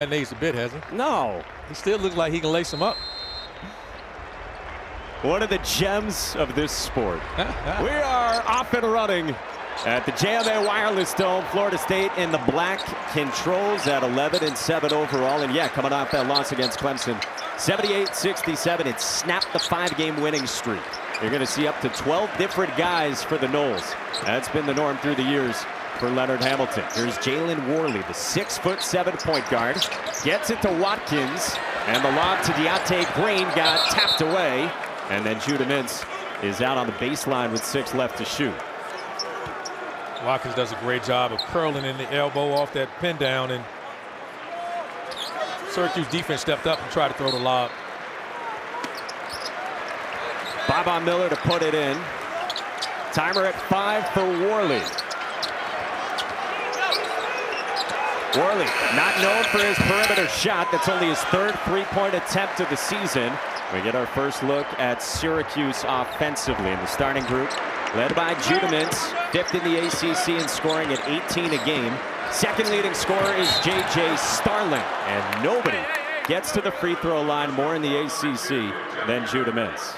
Aged a bit, hasn't he? No. He still looks like he can lace him up. One of the gems of this sport. We are off and running at the JMA Wireless Dome. Florida State in the black controls at 11-7 overall. And yeah, coming off that loss against Clemson, 78-67. It snapped the 5-game winning streak. You're going to see up to 12 different guys for the Noles. That's been the norm through the years for Leonard Hamilton. Here's Jalen Worley, the 6'7" point guard. Gets it to Watkins. And the lob to Deontay Green got tapped away. And then Judah Mintz is out on the baseline with 6 left to shoot. Watkins does a great job of curling in the elbow off that pin down, and Syracuse defense stepped up and tried to throw the lob. Bob Miller to put it in. Timer at 5 for Worley. Worley, not known for his perimeter shot. That's only his 3rd three-point attempt of the season. We get our first look at Syracuse offensively in the starting group, led by Judah Mintz, 5th in the ACC in scoring at 18 a game. Second leading scorer is J.J. Starling, and nobody gets to the free throw line more in the ACC than Judah Mintz.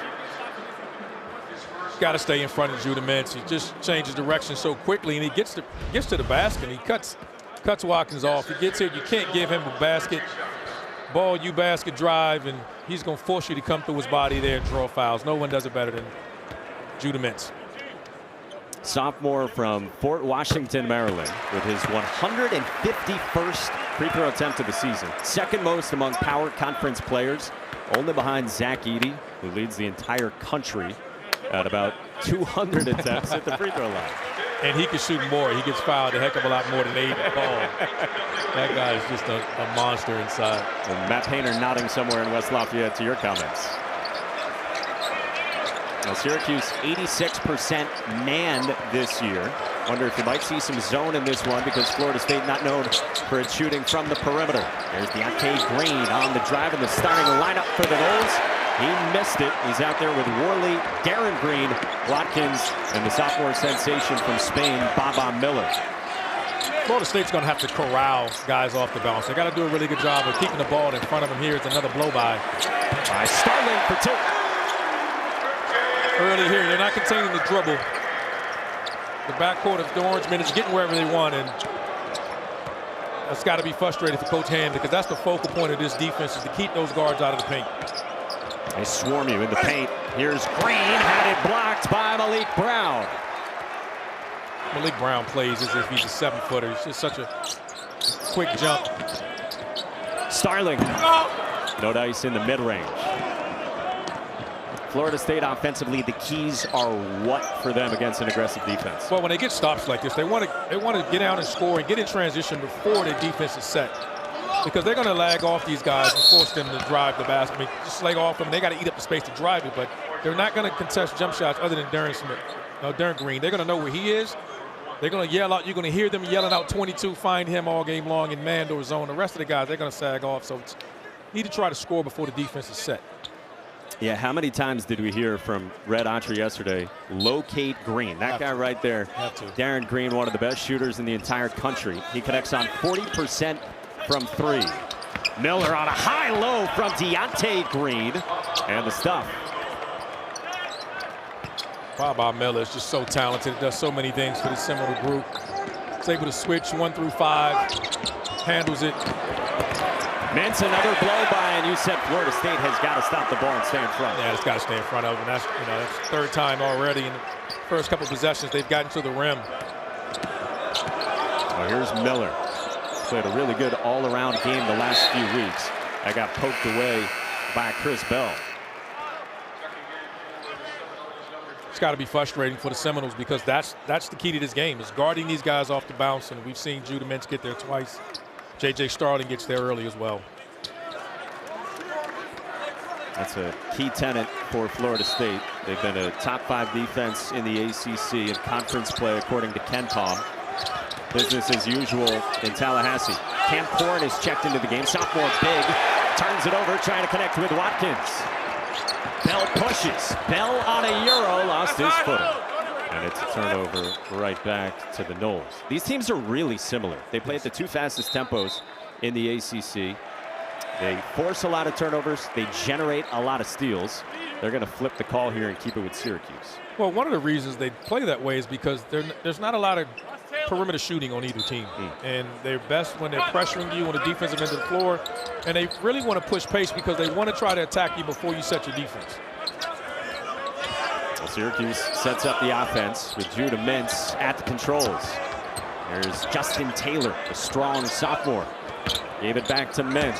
Got to stay in front of Judah Mintz. He just changes direction so quickly, and he gets to the basket. He cuts Watkins off. He gets here. You can't give him a basket. Ball, you basket drive, and he's going to force you to come through his body there and draw fouls. No one does it better than Judah Mintz. Sophomore from Fort Washington, Maryland, with his 151st free throw attempt of the season. Second most among power conference players, only behind Zach Edey, who leads the entire country at about 200 attempts at the free throw line. And he can shoot more. He gets fouled a heck of a lot more than 8 ball. That guy is just a monster inside. And Matt Painter nodding somewhere in West Lafayette to your comments. Now Syracuse 86% man this year. Wonder if you might see some zone in this one because Florida State not known for its shooting from the perimeter. There's Deontay Green on the drive in the starting lineup for the Noles. He missed it. He's out there with Worley, Darren Green, Watkins, and the sophomore sensation from Spain, Bob Miller. Florida State's going to have to corral guys off the bounce. They got to do a really good job of keeping the ball in front of them. Here's another blow-by. By Starling for 2. Early here, they're not containing the dribble. The backcourt of the Orange men is getting wherever they want, and that's got to be frustrating for Coach Ham because that's the focal point of this defense is to keep those guards out of the paint. They swarm you in the paint. Here's Green, had it blocked by Malik Brown. Malik Brown plays as if he's a 7-footer. It's just such a quick jump. Starling, no dice in the mid-range. Florida State offensively, the keys are what for them against an aggressive defense? Well, when they get stops like this, they want to get out and score and get in transition before their defense is set. Because they're going to lag off these guys and force them to drive the basket. I mean, just slag off them. They got to eat up the space to drive it, but they're not going to contest jump shots other than Darren Green. They're going to know where he is. They're going to yell out. You're going to hear them yelling out 22, find him all game long in man or zone. The rest of the guys, they're going to sag off. So need to try to score before the defense is set. Yeah, how many times did we hear from Red Entre yesterday, locate Green? That guy right there, Darren Green, one of the best shooters in the entire country. He connects on 40% from 3. Miller on a high-low from Deontay Green. And the stuff. Bob Miller is just so talented. Does so many things for the Seminole group. He's able to switch 1 through 5. Handles it. Mintz, another blow-by, and you said Florida State has got to stop the ball and stay in front. Yeah, it's got to stay in front of them. That's, that's 3rd time already in the first couple possessions they've gotten to the rim. Well, here's Miller. Played a really good all-around game the last few weeks. That got poked away by Chris Bell. It's got to be frustrating for the Seminoles because that's the key to this game is guarding these guys off the bounce, and we've seen Judah Mintz get there twice. J.J. Starling gets there early as well. That's a key tenet for Florida State. They've been a top 5 defense in the ACC in conference play, according to Ken Palm. Business as usual in Tallahassee. Cam Corn is checked into the game. Sophomore big. Turns it over, trying to connect with Watkins. Bell pushes. Bell on a Euro, lost his footing. And it's a turnover right back to the Noles. These teams are really similar. They play at the 2 fastest tempos in the ACC. They force a lot of turnovers. They generate a lot of steals. They're going to flip the call here and keep it with Syracuse. Well, one of the reasons they play that way is because there's not a lot of perimeter shooting on either team. And they're best when they're pressuring you on the defensive end of the floor. And they really want to push pace because they want to try to attack you before you set your defense. Well, Syracuse sets up the offense with Judah Mintz at the controls. There's Justin Taylor, the strong sophomore. Gave it back to Mintz.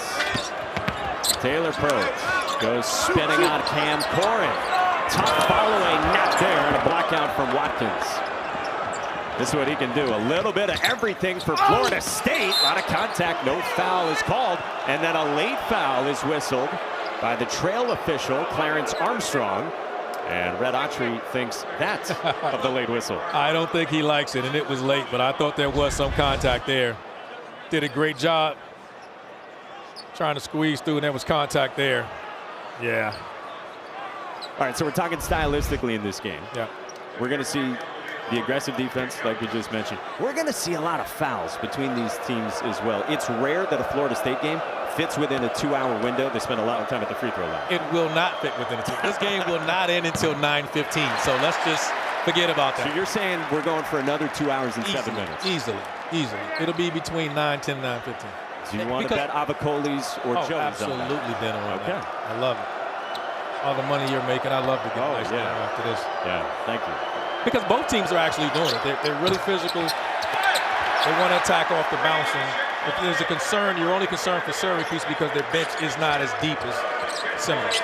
Taylor probes. Goes spinning on Cam Corrin. Tough following, not there, and a blockout from Watkins. This is what he can do. A little bit of everything for Florida State. A lot of contact, no foul is called. And then a late foul is whistled by the trail official, Clarence Armstrong. And Red Autry thinks that's of the late whistle. I don't think he likes it, and it was late, but I thought there was some contact there. Did a great job trying to squeeze through, and there was contact there. Yeah. All right, so we're talking stylistically in this game. Yeah. We're going to see the aggressive defense, like we just mentioned. We're going to see a lot of fouls between these teams as well. It's rare that a Florida State game fits within a 2-hour window. They spend a lot of time at the free throw line. It will not fit within a 2. This game will not end until 9:15, so let's just forget about that. So you're saying we're going for another 2 hours and 7 minutes? Easily. It'll be between 9:10 and 9:15. Do you want to bet Abacolis or Jones absolutely on that? dinner on Okay. that. I love it. All the money you're making, I love to get a nice dinner after this. Yeah, thank you. Because both teams are actually doing it. They're really physical. They want to attack off the bounce. And if there's a concern, you're only concerned for Syracuse because their bench is not as deep as Seminoles.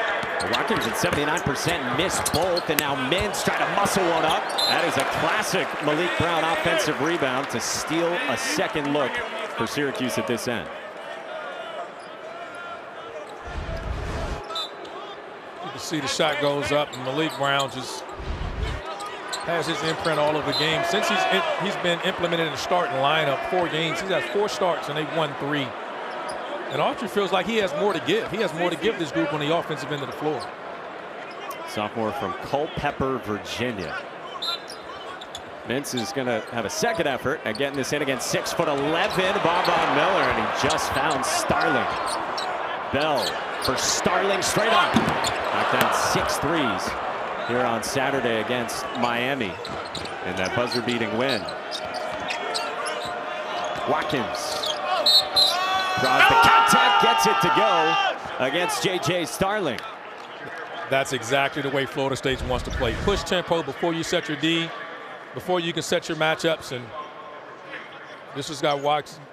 Watkins at 79% missed both, and now Mintz trying to muscle one up. That is a classic Malik Brown offensive rebound to steal a second look for Syracuse at this end. You can see the shot goes up, and Malik Brown just has his imprint all over the game. Since he's been implemented in the starting lineup, 4 games, he's had 4 starts, and they've won 3. And Autry feels like he has more to give. He has more to give this group on the offensive end of the floor. Sophomore from Culpeper, Virginia. Mintz is going to have a second effort at getting this in against 6'11" Bob Miller, and he just found Starling. Bell for Starling, straight up. Knocked down 6 threes here on Saturday against Miami in that buzzer-beating win. Watkins draws the contact, gets it to go against J.J. Starling. That's exactly the way Florida State wants to play. Push tempo before you set your D, before you can set your matchups. And this is guy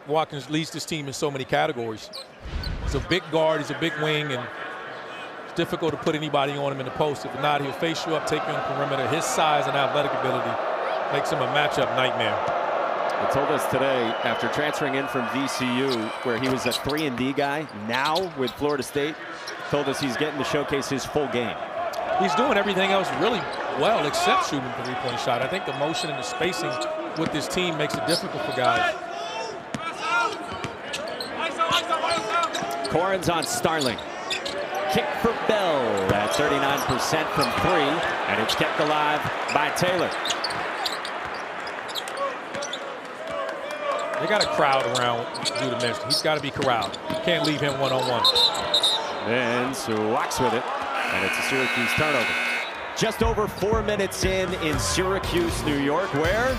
Watkins leads this team in so many categories. He's a big guard, he's a big wing, and it's difficult to put anybody on him in the post. If not, he'll face you up, take you on the perimeter. His size and athletic ability makes him a matchup nightmare. He told us today, after transferring in from VCU, where he was a 3-and-D guy, now with Florida State, told us he's getting to showcase his full game. He's doing everything else really well except shooting the 3-point shot. I think the motion and the spacing with this team makes it difficult for guys. Corrin's on Starling. Kick for Bell at 39% from 3, and it's kept alive by Taylor. They got a crowd around Judah Mintz. He's got to be corralled. You can't leave him one-on-one. Mintz walks with it, and it's a Syracuse turnover. Just over 4 minutes in Syracuse, New York, where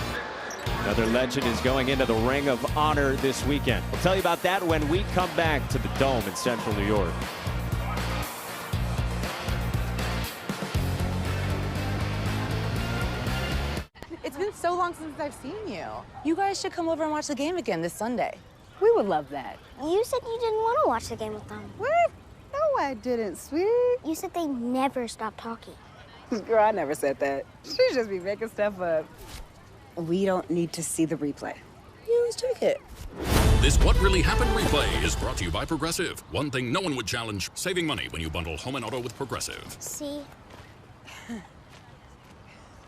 another legend is going into the Ring of Honor this weekend. We'll tell you about that when we come back to the Dome in Central New York. It's been so long since I've seen you. You guys should come over and watch the game again this Sunday. We would love that. You said you didn't want to watch the game with them. What? No, I didn't, sweetie. You said they never stop talking. Girl, I never said that. She just be making stuff up. We don't need to see the replay. You always check it. This What Really Happened replay is brought to you by Progressive. One thing no one would challenge, saving money when you bundle home and auto with Progressive. See?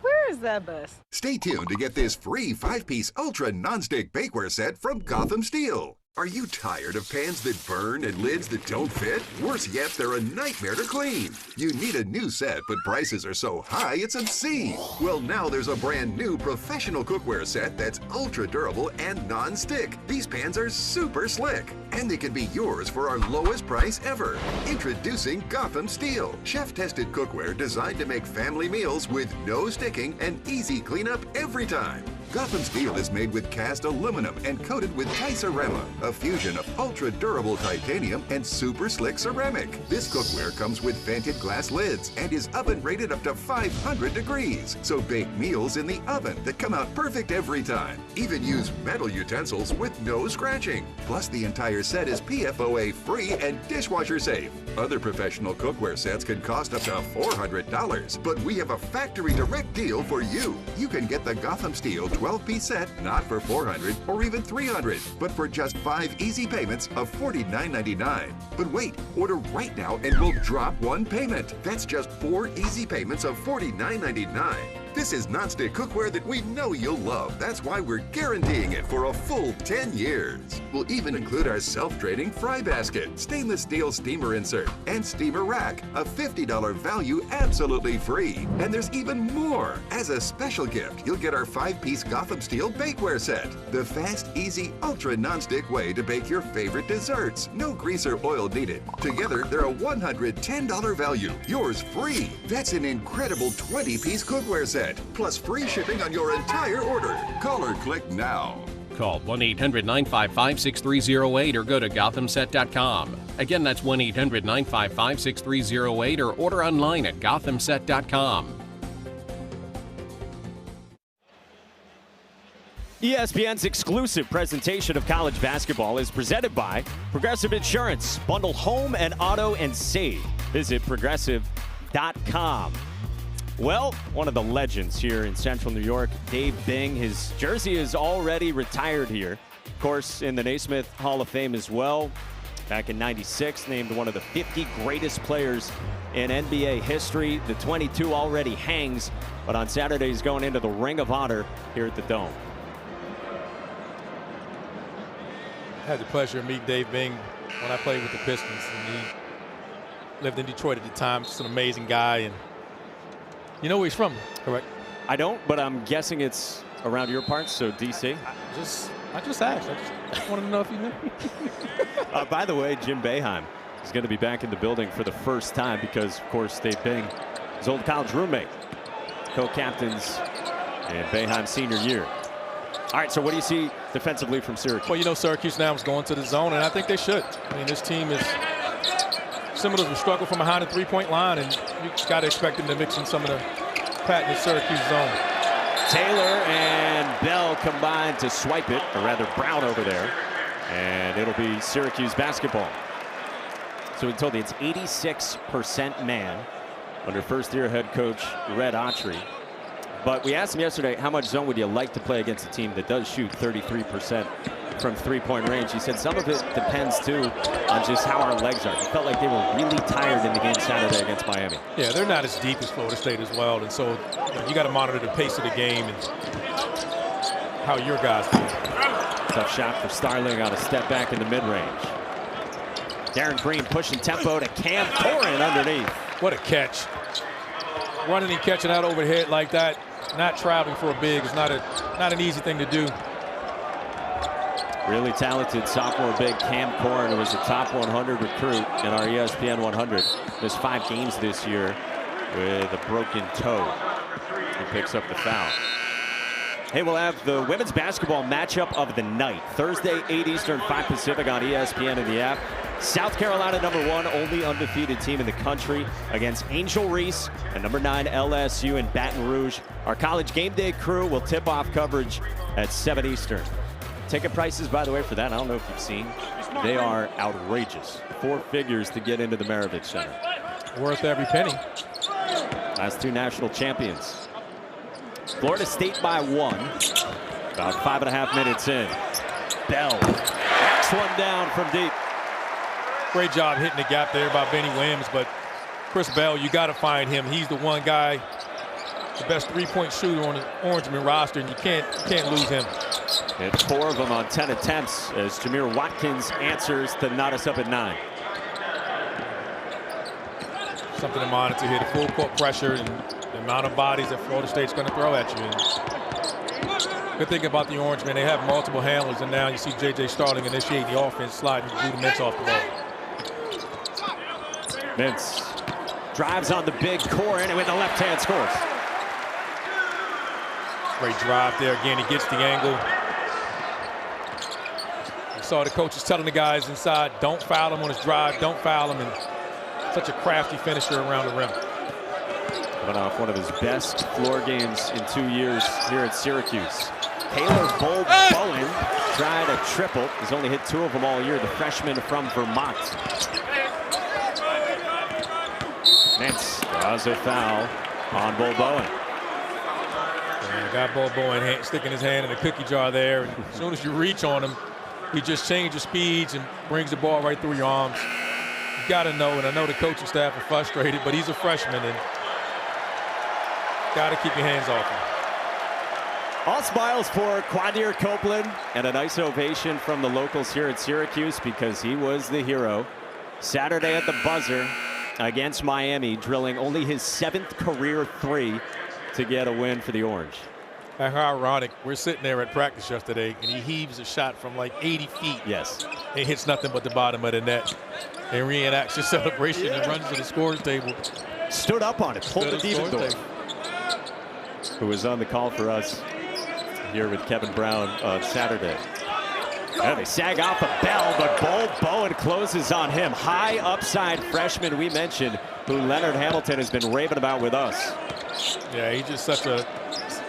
Where is that bus? Stay tuned to get this free 5-piece Ultra Nonstick Bakeware set from Gotham Steel. Are you tired of pans that burn and lids that don't fit? Worse yet, they're a nightmare to clean. You need a new set, but prices are so high it's obscene. Well, now there's a brand new professional cookware set that's ultra durable and non-stick. These pans are super slick, and they can be yours for our lowest price ever. Introducing Gotham Steel, chef-tested cookware designed to make family meals with no sticking and easy cleanup every time. Gotham Steel is made with cast aluminum and coated with Ticerama, a fusion of ultra-durable titanium and super slick ceramic. This cookware comes with vented glass lids and is oven rated up to 500 degrees, so bake meals in the oven that come out perfect every time. Even use metal utensils with no scratching. Plus, the entire set is PFOA free and dishwasher safe. Other professional cookware sets can cost up to $400, but we have a factory direct deal for you. You can get the Gotham Steel 12-piece set, not for $400 or even $300, but for just 5 easy payments of $49.99. But wait, order right now and we'll drop one payment. That's just 4 easy payments of $49.99. This is nonstick cookware that we know you'll love. That's why we're guaranteeing it for a full 10 years. We'll even include our self-draining fry basket, stainless steel steamer insert, and steamer rack, a $50 value absolutely free. And there's even more. As a special gift, you'll get our 5-piece Gotham Steel bakeware set. The fast, easy, ultra nonstick way to bake your favorite desserts. No grease or oil needed. Together, they're a $110 value. Yours free. That's an incredible 20-piece cookware set. Plus free shipping on your entire order. Call or click now. Call 1-800-955-6308 or go to gothamset.com. Again, that's 1-800-955-6308 or order online at gothamset.com. ESPN's exclusive presentation of college basketball is presented by Progressive Insurance. Bundle home and auto and save. Visit progressive.com. Well, one of the legends here in Central New York, Dave Bing, his jersey is already retired here. Of course, in the Naismith Hall of Fame as well. Back in '96, named one of the 50 greatest players in NBA history. The 22 already hangs, but on Saturday he's going into the Ring of Honor here at the Dome. I had the pleasure of meeting Dave Bing when I played with the Pistons, and he lived in Detroit at the time. Just an amazing guy, and you know where he's from, correct? I don't, but I'm guessing it's around your parts, so D.C. I just asked. I just wanted to know if you knew. By the way, Jim Boeheim is going to be back in the building for the first time because, of course, Dave Bing, his old college roommate, co-captains in Boeheim's senior year. All right, so what do you see defensively from Syracuse? Well, you know, Syracuse now is going to the zone, and I think they should. I mean, this team is Seminoles will struggle from behind the three-point line, and you got to expect them to mix in some of the patented Syracuse zone. Taylor and Bell combined to swipe it, or rather Brown over there, and it'll be Syracuse basketball. So we told you it's 86% man under first-year head coach Red Autry. But we asked him yesterday, how much zone would you like to play against a team that does shoot 33% from three-point range? He said some of it depends, too, on just how our legs are. He felt like they were really tired in the game Saturday against Miami. Yeah, they're not as deep as Florida State as well, and so you got to monitor the pace of the game and how your guys do. Tough shot for Starling on a step back in the mid-range. Darren Green pushing tempo to Cam Corrin underneath. What a catch. Running and catching out overhead like that, not traveling for a big, is not an easy thing to do. Really talented sophomore big Cam Corrin, who was a top 100 recruit in our ESPN 100. Missed 5 games this year with a broken toe. He picks up the foul. Hey, we'll have the women's basketball matchup of the night. Thursday, 8 Eastern, 5 Pacific on ESPN and the app. South Carolina, #1, only undefeated team in the country, against Angel Reese and #9 LSU in Baton Rouge. Our college game day crew will tip off coverage at 7 Eastern. Ticket prices, by the way, for that, I don't know if you've seen, they are outrageous. 4 figures to get into the Maravich Center. Worth every penny. Last 2 national champions. Florida State by 1. About 5.5 minutes in. Bell knocks one down from deep. Great job hitting the gap there by Benny Williams, but Chris Bell, you got to find him. He's the one guy the best three-point shooter on the Orangeman roster, and you can't lose him. Hit 4 of them on 10 attempts as Jamir Watkins answers to knot us up at 9. Something to monitor here, the full court pressure and the amount of bodies that Florida State's going to throw at you. And good thing about the Orangemen, they have multiple handlers, and now you see J.J. Starling initiate the offense, sliding through the Mintz off the ball. Mintz drives on the big core, and with the left hand scores. Great drive there. Again, he gets the angle. You saw the coaches telling the guys inside, don't foul him on his drive, don't foul him. And such a crafty finisher around the rim. Coming off one of his best floor games in 2 years here at Syracuse. Taylor Bowen tried a triple. He's only hit 2 of them all year, the freshman from Vermont. Mintz draws a foul on Bowen. And got Bowen sticking his hand in the cookie jar there. And as soon as you reach on him, he just changes speeds and brings the ball right through your arms. You got to know, and I know the coaching staff are frustrated, but he's a freshman and got to keep your hands off him. All smiles for Quadir Copeland, and a nice ovation from the locals here at Syracuse because he was the hero Saturday at the buzzer against Miami, drilling only his 7th career 3 to get a win for the Orange. How ironic. We're sitting there at practice yesterday, and he heaves a shot from like 80 feet. Yes. It hits nothing but the bottom of the net. And reenacts his celebration and runs to the scores table. Stood up on it, pulled the Dievendorf, who was on the call for us here with Kevin Brown on Saturday. And they sag off a Bell, but Bowen closes on him. High upside freshman we mentioned, who Leonard Hamilton has been raving about with us. Yeah, he's just such a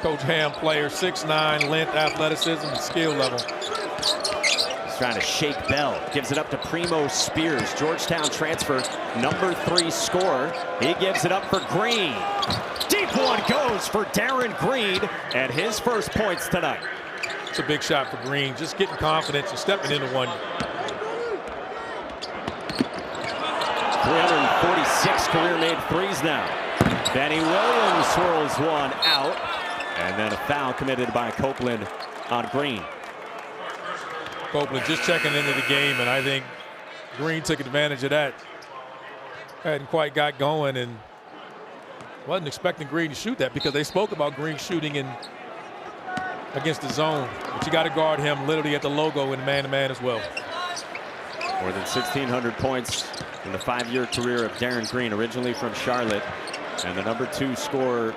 Coach Ham player, 6'9", length, athleticism, and skill level. He's trying to shake Bell. Gives it up to Primo Spears, Georgetown transfer, number 3 scorer. He gives it up for Green. Deep one goes for Darren Green, and his first points tonight. It's a big shot for Green, just getting confidence and stepping into one. 346 career-made threes now. Benny Williams swirls one out, and then a foul committed by Copeland on Green. Copeland just checking into the game, and I think Green took advantage of that. Hadn't quite got going, and wasn't expecting Green to shoot that because they spoke about Green shooting in against the zone. But you got to guard him literally at the logo in man-to-man as well. More than 1,600 points in the 5-year career of Darren Green, originally from Charlotte, and the number 2 scorer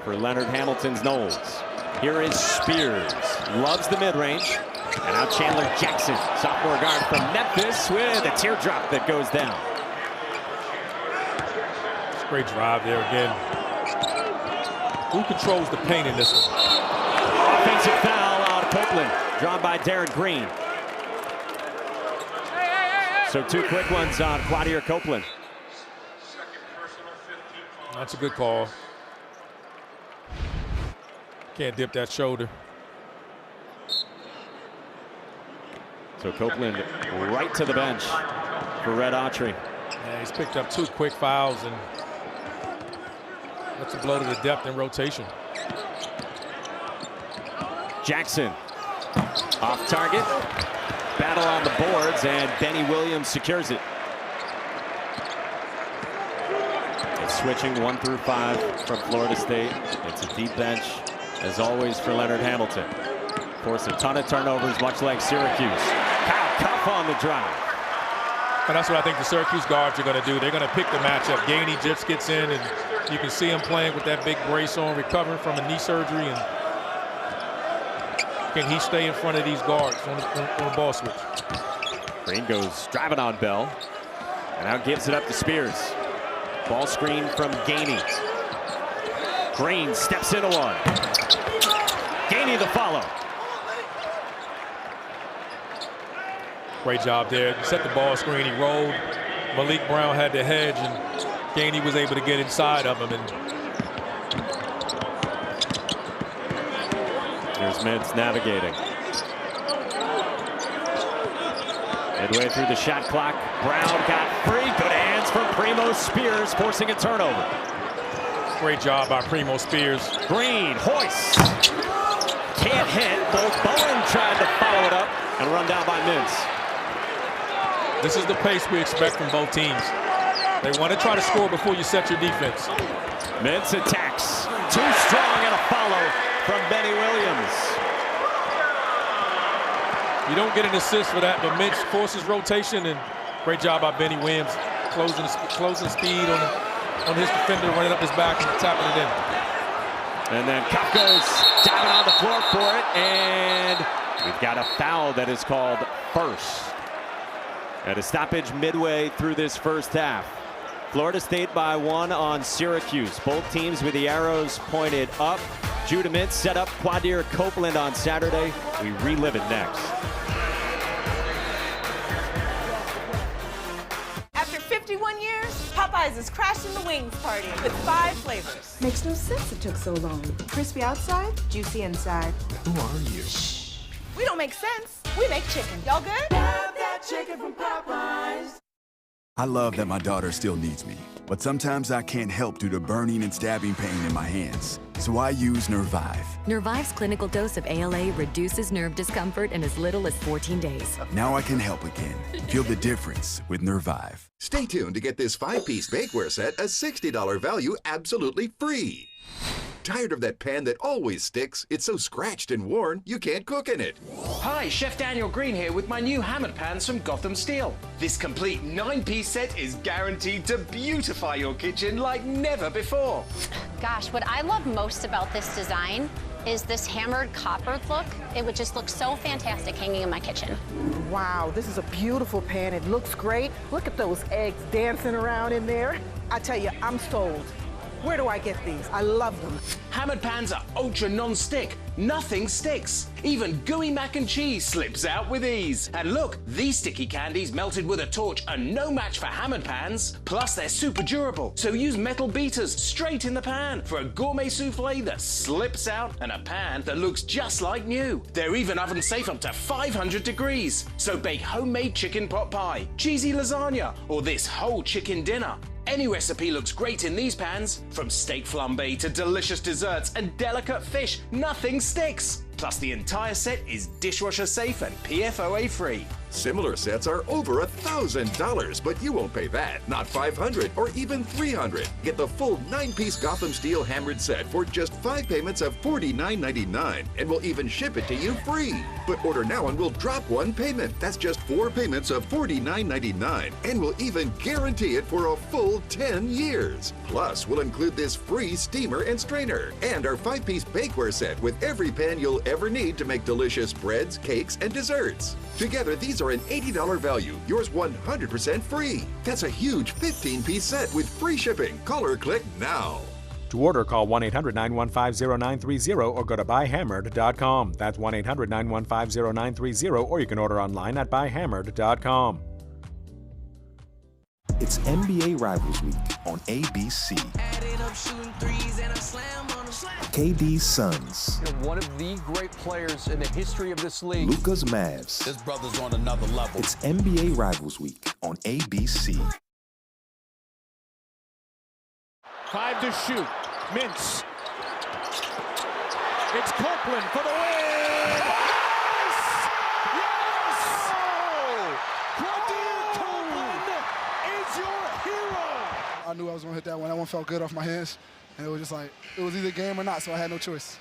for Leonard Hamilton's Noles. Here is Spears, loves the mid-range, and now Chandler Jackson, sophomore guard from Memphis, with a teardrop that goes down. Great drive there again. Who controls the paint in this one? Offensive foul on Copeland, drawn by Darren Green. So 2 quick ones on Quadir Copeland. That's a good call. Can't dip that shoulder. So Copeland right to the bench for Red Autry. Yeah, he's picked up 2 quick fouls, and that's a blow to the depth and rotation. Jackson off target. Battle on the boards, and Benny Williams secures it. It's switching 1 through 5 from Florida State. It's a deep bench, as always, for Leonard Hamilton. Forced a ton of turnovers, much like Syracuse. Kyle Cuff on the drive. And that's what I think the Syracuse guards are going to do. They're going to pick the matchup. Gainey just gets in, and you can see him playing with that big brace on, recovering from a knee surgery. And can he stay in front of these guards on the ball switch? Green goes driving on Bell, and now gives it up to Spears. Ball screen from Gainey. Green steps into one. Gainey the follow. Great job there. He set the ball screen. He rolled. Malik Brown had the hedge, and Gainey was able to get inside of him. And here's Mintz navigating. Midway through the shot clock, Brown got free. Good hands from Primo Spears, forcing a turnover. Great job by Primo Spears. Green hoists. Can't hit. Both Bowen tried to follow it up and run down by Mintz. This is the pace we expect from both teams. They want to try to score before you set your defense. Mintz attacks. Too strong and a follow from Benny Williams. You don't get an assist for that, but Mintz forces rotation, and great job by Benny Williams closing speed on his defender, running up his back and tapping it in. And then Kafka's diving on the floor for it, and we've got a foul that is called first. At a stoppage midway through this first half. Florida State by 1 on Syracuse. Both teams with the arrows pointed up. Judah Mintz set up Quadir Copeland on Saturday. We relive it next. After 51 years, Popeyes is crashing the wings party with 5 flavors. Makes no sense it took so long. Crispy outside, juicy inside. Who are you? Shh. We don't make sense. We make chicken. Y'all good? Love that chicken from Popeyes. I love that my daughter still needs me, but sometimes I can't help due to burning and stabbing pain in my hands. So I use Nervive. Nervive's clinical dose of ALA reduces nerve discomfort in as little as 14 days. Now I can help again. Feel the difference with Nervive. Stay tuned to get this 5-piece bakeware set, a $60 value, absolutely free. Tired of that pan that always sticks? It's so scratched and worn, you can't cook in it. Hi, Chef Daniel Green here with my new hammered pans from Gotham Steel. This complete 9-piece set is guaranteed to beautify your kitchen like never before. Gosh, what I love most about this design is this hammered copper look. It would just look so fantastic hanging in my kitchen. Wow, this is a beautiful pan. It looks great. Look at those eggs dancing around in there. I tell you, I'm sold. Where do I get these? I love them. Hammered pans are ultra non-stick. Nothing sticks. Even gooey mac and cheese slips out with ease. And look, these sticky candies melted with a torch are no match for hammered pans. Plus, they're super durable, so use metal beaters straight in the pan for a gourmet souffle that slips out and a pan that looks just like new. They're even oven safe up to 500 degrees. So bake homemade chicken pot pie, cheesy lasagna, or this whole chicken dinner. Any recipe looks great in these pans. From steak flambe to delicious desserts and delicate fish, nothing sticks. Plus, the entire set is dishwasher safe and PFOA free. Similar sets are over $1,000, but you won't pay that. Not $500 or even $300. Get the full 9-piece Gotham Steel hammered set for just 5 payments of $49.99, and we'll even ship it to you free. But order now and we'll drop 1 payment. That's just 4 payments of $49.99, and we'll even guarantee it for a full 10 years. Plus, we'll include this free steamer and strainer, and our 5-piece bakeware set with every pan you'll ever need to make delicious breads, cakes, and desserts. Together, these are an $80 value, yours 100% free. That's a huge 15-piece set with free shipping. Call or click now. To order, call 1-800-915-0930 or go to buyhammered.com. That's 1-800-915-0930, or you can order online at buyhammered.com. It's NBA Rivals Week on ABC. KD's Suns. One of the great players in the history of this league. Luka's Mavs. This brother's on another level. It's NBA Rivals Week on ABC. 5 to shoot. Mintz. It's Copeland for the win. Yes! Quadir Copeland is your hero. I knew I was going to hit that one. That one felt good off my hands. And it was just like, it was either game or not, so I had no choice.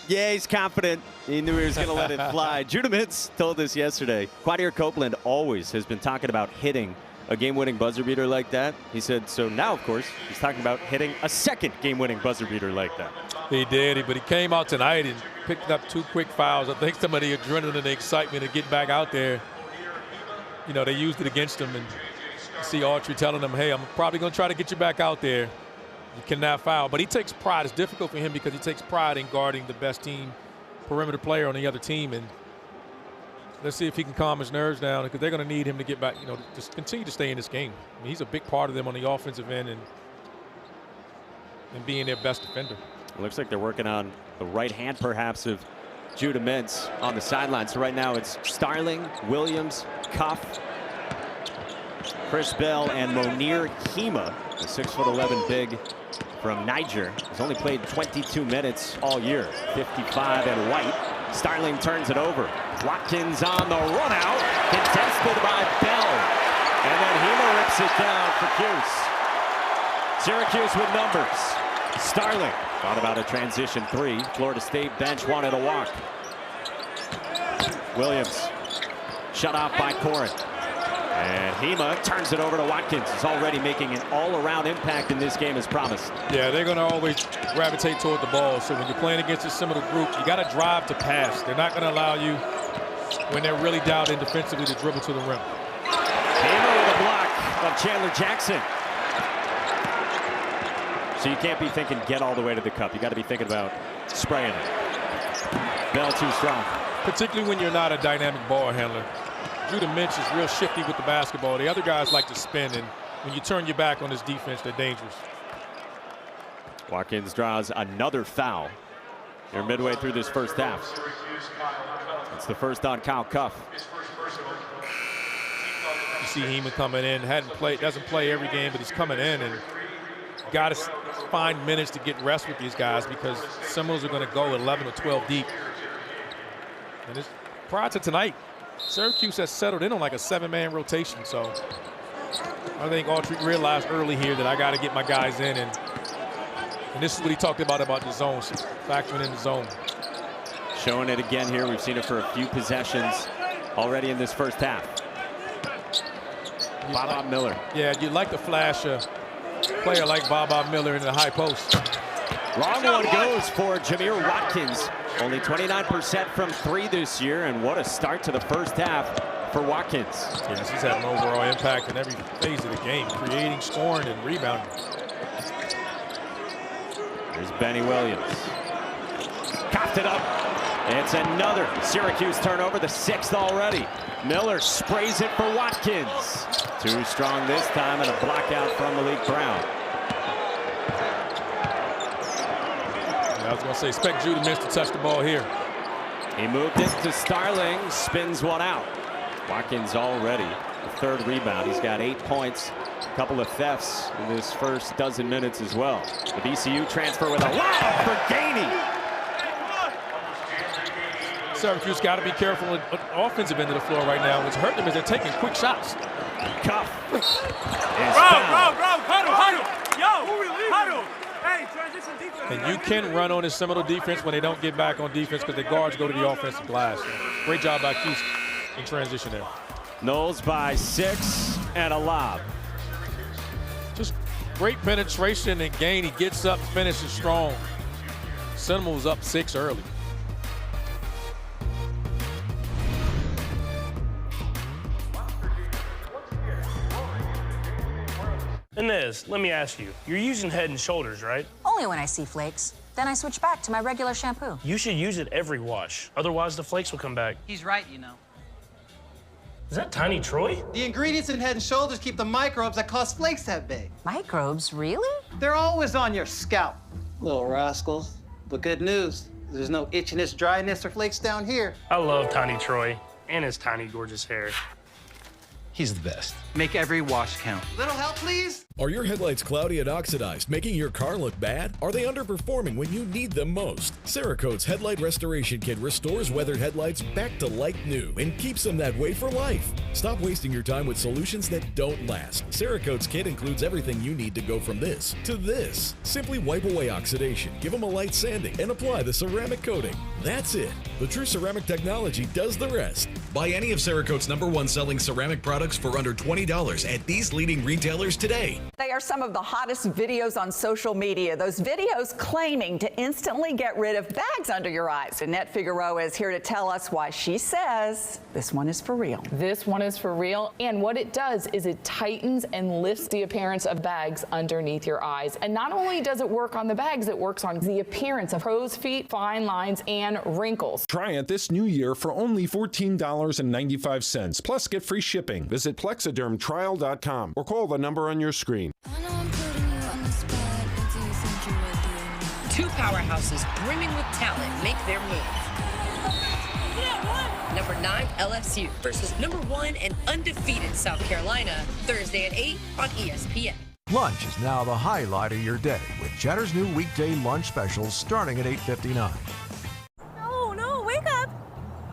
Yeah, he's confident. He knew he was going to let it fly. Judah Mintz told us yesterday, Quadir Copeland always has been talking about hitting a game-winning buzzer beater like that. He said, so now, of course, he's talking about hitting a second game-winning buzzer beater like that. He did, but he came out tonight and picked up 2 quick fouls. I think some of the adrenaline and the excitement of getting back out there, you know, they used it against him. And see Autry telling him, hey, I'm probably going to try to get you back out there. You cannot foul. But he takes pride. It's difficult for him because he takes pride in guarding the best team perimeter player on the other team. And let's see if he can calm his nerves down, because they're going to need him to get back, you know, just continue to stay in this game. I mean, he's a big part of them on the offensive end and being their best defender. It looks like they're working on the right hand, perhaps, of Judah Mintz on the sideline. So right now it's Starling, Williams, Cuff, Chris Bell, and Monir Hema The 6'11" big from Niger has only played 22 minutes all year. 55 and white. Starling turns it over. Watkins on the run out. Contested by Bell. And then Hema rips it down for Cuse. Syracuse with numbers. Starling thought about a transition three. Florida State bench wanted a walk. Williams shut off by Corin. And Hema turns it over to Watkins. He's already making an all-around impact in this game as promised. Yeah, they're going to always gravitate toward the ball. So when you're playing against a similar group, you got to drive to pass. They're not going to allow you, when they're really dialed in defensively, to dribble to the rim. Hema with a block of Chandler Jackson. So you can't be thinking get all the way to the cup. You got to be thinking about spraying it. Bell too strong. Particularly when you're not a dynamic ball handler. Judah Mintz is real shifty with the basketball. The other guys like to spin, and when you turn your back on this defense, they're dangerous. Watkins draws another foul. They're midway through this first half. It's the first on Kyle Cuff. You see Hema coming in, doesn't play every game, but he's coming in, and got to find minutes to get rest with these guys because Seminoles are going to go 11 or 12 deep. And prior to tonight, Syracuse has settled in on like a 7-man rotation, so I think Autry realized early here that I got to get my guys in, and this is what he talked about the zones, factoring in the zone. Showing it again here. We've seen it for a few possessions already in this first half. Bob Miller. Yeah, you'd like to flash a player like Bob Miller in the high post. Long one goes for Jamir Watkins. Only 29% from three this year, and what a start to the first half for Watkins. Yes, he's had an overall impact in every phase of the game, creating, scoring, and rebounding. There's Benny Williams. Coughed it up. It's another Syracuse turnover, the 6th already. Miller sprays it for Watkins. Too strong this time, and a block out from Malik Brown. I was going to say, expect Judah Mintz to touch the ball here. He moved it to Starling, spins one out. Watkins already the 3rd rebound. He's got 8 points, a couple of thefts in this first dozen minutes as well. The VCU transfer with a lob for Gainey. Syracuse got to be careful on the offensive end of the floor right now. What's hurt them is they're taking quick shots. Cuff is huddle. Yo, huddle. Hey, transition defense. And you can run on this Seminole defense when they don't get back on defense because the guards go to the offensive glass. So great job by Cuse in transition there. Knowles by 6 and a lob. Just great penetration and gain. He gets up, finishes strong. Seminoles up 6 early. Inez, let me ask you. You're using Head and Shoulders, right? Only when I see flakes. Then I switch back to my regular shampoo. You should use it every wash. Otherwise, the flakes will come back. He's right, you know. Is that Tiny Troy? The ingredients in Head and Shoulders keep the microbes that cause flakes that big. Microbes, really? They're always on your scalp, little rascals. But good news, there's no itchiness, dryness, or flakes down here. I love Tiny Troy and his tiny, gorgeous hair. He's the best. Make every wash count. Little help, please? Are your headlights cloudy and oxidized, making your car look bad? Are they underperforming when you need them most? Cerakote's Headlight Restoration Kit restores weathered headlights back to like new and keeps them that way for life. Stop wasting your time with solutions that don't last. Cerakote's kit includes everything you need to go from this to this. Simply wipe away oxidation, give them a light sanding, and apply the ceramic coating. That's it. The True Ceramic technology does the rest. Buy any of Cerakote's #1 selling ceramic products for under $20 at these leading retailers today. They are some of the hottest videos on social media. Those videos claiming to instantly get rid of bags under your eyes. Annette Figueroa is here to tell us why she says this one is for real. This one is for real. And what it does is it tightens and lifts the appearance of bags underneath your eyes. And not only does it work on the bags, it works on the appearance of crow's feet, fine lines, and wrinkles. Try it this new year for only $14.95. Plus, get free shipping. Visit plexidermtrial.com or call the number on your screen. Two powerhouses brimming with talent make their move. Number 9 LSU versus number 1 and undefeated South Carolina, Thursday at 8 on ESPN. Lunch is now the highlight of your day with Cheddar's new weekday lunch specials starting at $8.59. No, wake up!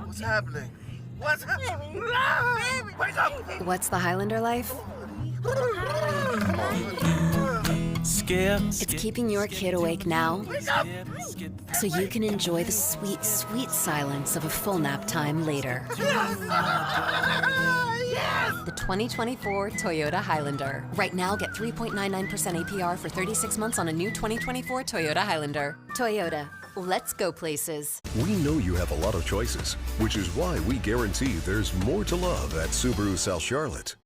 What's happening? What's happening? Wake up! What's the Highlander life? It's keeping your kid awake now so you can enjoy the sweet, sweet silence of a full nap time later. The 2024 Toyota Highlander. Right now, get 3.99% APR for 36 months on a new 2024 Toyota Highlander. Toyota, let's go places. We know you have a lot of choices, which is why we guarantee there's more to love at Subaru South Charlotte.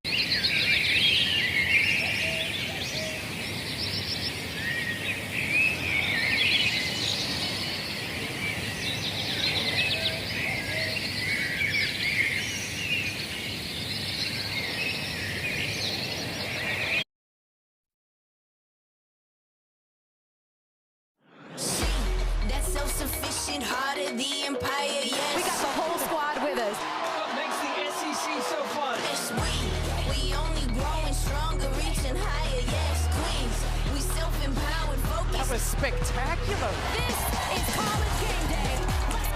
Self-sufficient, heart of the empire, yes. We got the whole squad with us. What makes the SEC so fun? Yes, we only growing stronger, reaching higher, yes, queens. We self-empowered, focused. That was spectacular. This is college game day. Let's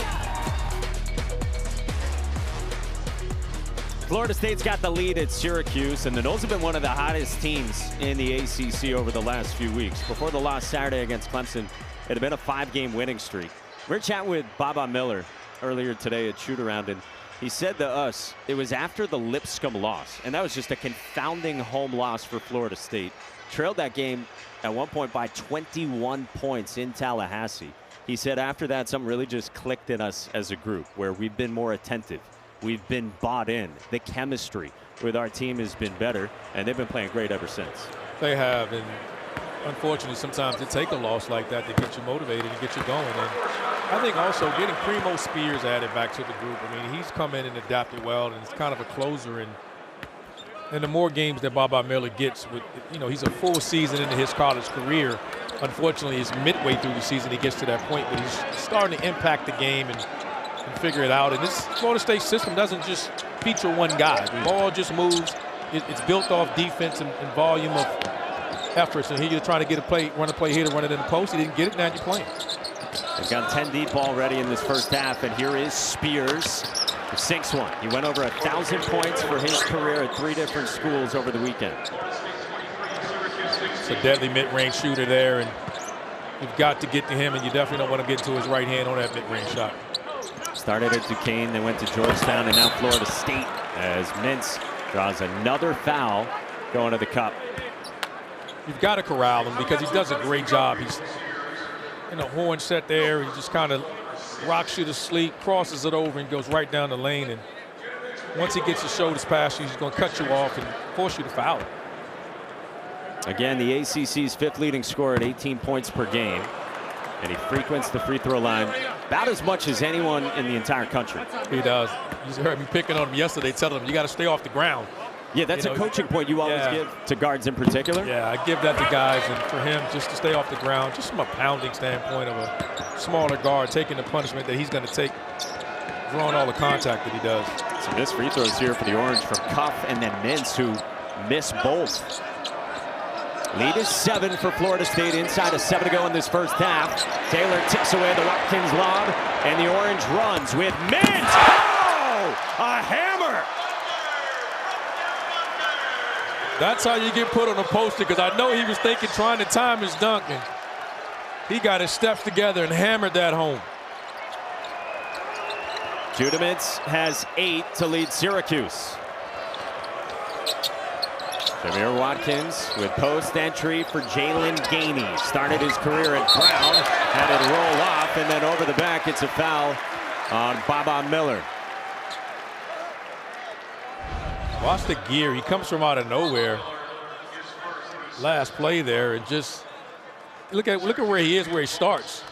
go. Florida State's got the lead at Syracuse, and the Noles have been one of the hottest teams in the ACC over the last few weeks. Before the loss Saturday against Clemson, it had been a 5-game winning streak. We were chatting with Baba Miller earlier today at shoot-around, and he said to us it was after the Lipscomb loss, and that was just a confounding home loss for Florida State. Trailed that game at one point by 21 points in Tallahassee. He said after that something really just clicked in us as a group, where we've been more attentive. We've been bought in. The chemistry with our team has been better, and they've been playing great ever since. They have, and unfortunately, sometimes it takes a loss like that to get you motivated and get you going. And I think also getting Primo Spears added back to the group. I mean, he's come in and adapted well, and he's kind of a closer. And the more games that Baba Miller gets, with, he's a full season into his college career. Unfortunately, it's midway through the season he gets to that point, but he's starting to impact the game and figure it out. And this Florida State system doesn't just feature one guy. The ball just moves. It's built off defense and volume of efforts, and he either trying to get a play, run a play here to run it in the post. He didn't get it, now you're playing. They've got 10 deep already in this first half, and here is Spears, who sinks one. He went over 1,000 points for his career at 3 different schools over the weekend. It's a deadly mid-range shooter there, and you've got to get to him, and you definitely don't want to get to his right hand on that mid-range shot. Started at Duquesne, then went to Georgetown, and now Florida State as Mintz draws another foul going to the cup. You've got to corral him because he does a great job. He's in a horn set there. He just kind of rocks you to sleep, crosses it over, and goes right down the lane. And once he gets his shoulders past you, he's going to cut you off and force you to foul it. Again, the ACC's 5th leading scorer at 18 points per game. And he frequents the free throw line about as much as anyone in the entire country. He does. You heard me picking on him yesterday, telling him you got to stay off the ground. Yeah, that's a coaching point you always give to guards in particular. Yeah, I give that to guys, and for him just to stay off the ground, just from a pounding standpoint of a smaller guard, taking the punishment that he's going to take, drawing all the contact that he does. So this free throw is here for the Orange from Cuff and then Mintz, who miss both. Lead is 7 for Florida State, inside of 7 to go in this first half. Taylor tips away the Watkins lob, and the Orange runs with Mintz. Oh, a hammer! That's how you get put on a poster, because I know he was thinking, trying to time his dunk, and he got his steps together and hammered that home. Judah Mintz has 8 to lead Syracuse. Jamir Watkins with post entry for Jalen Gainey. Started his career at Brown, had it roll off, and then over the back, it's a foul on Baba Miller. Watch the gear. He comes from out of nowhere. Last play there, and just look at where he is, where he starts.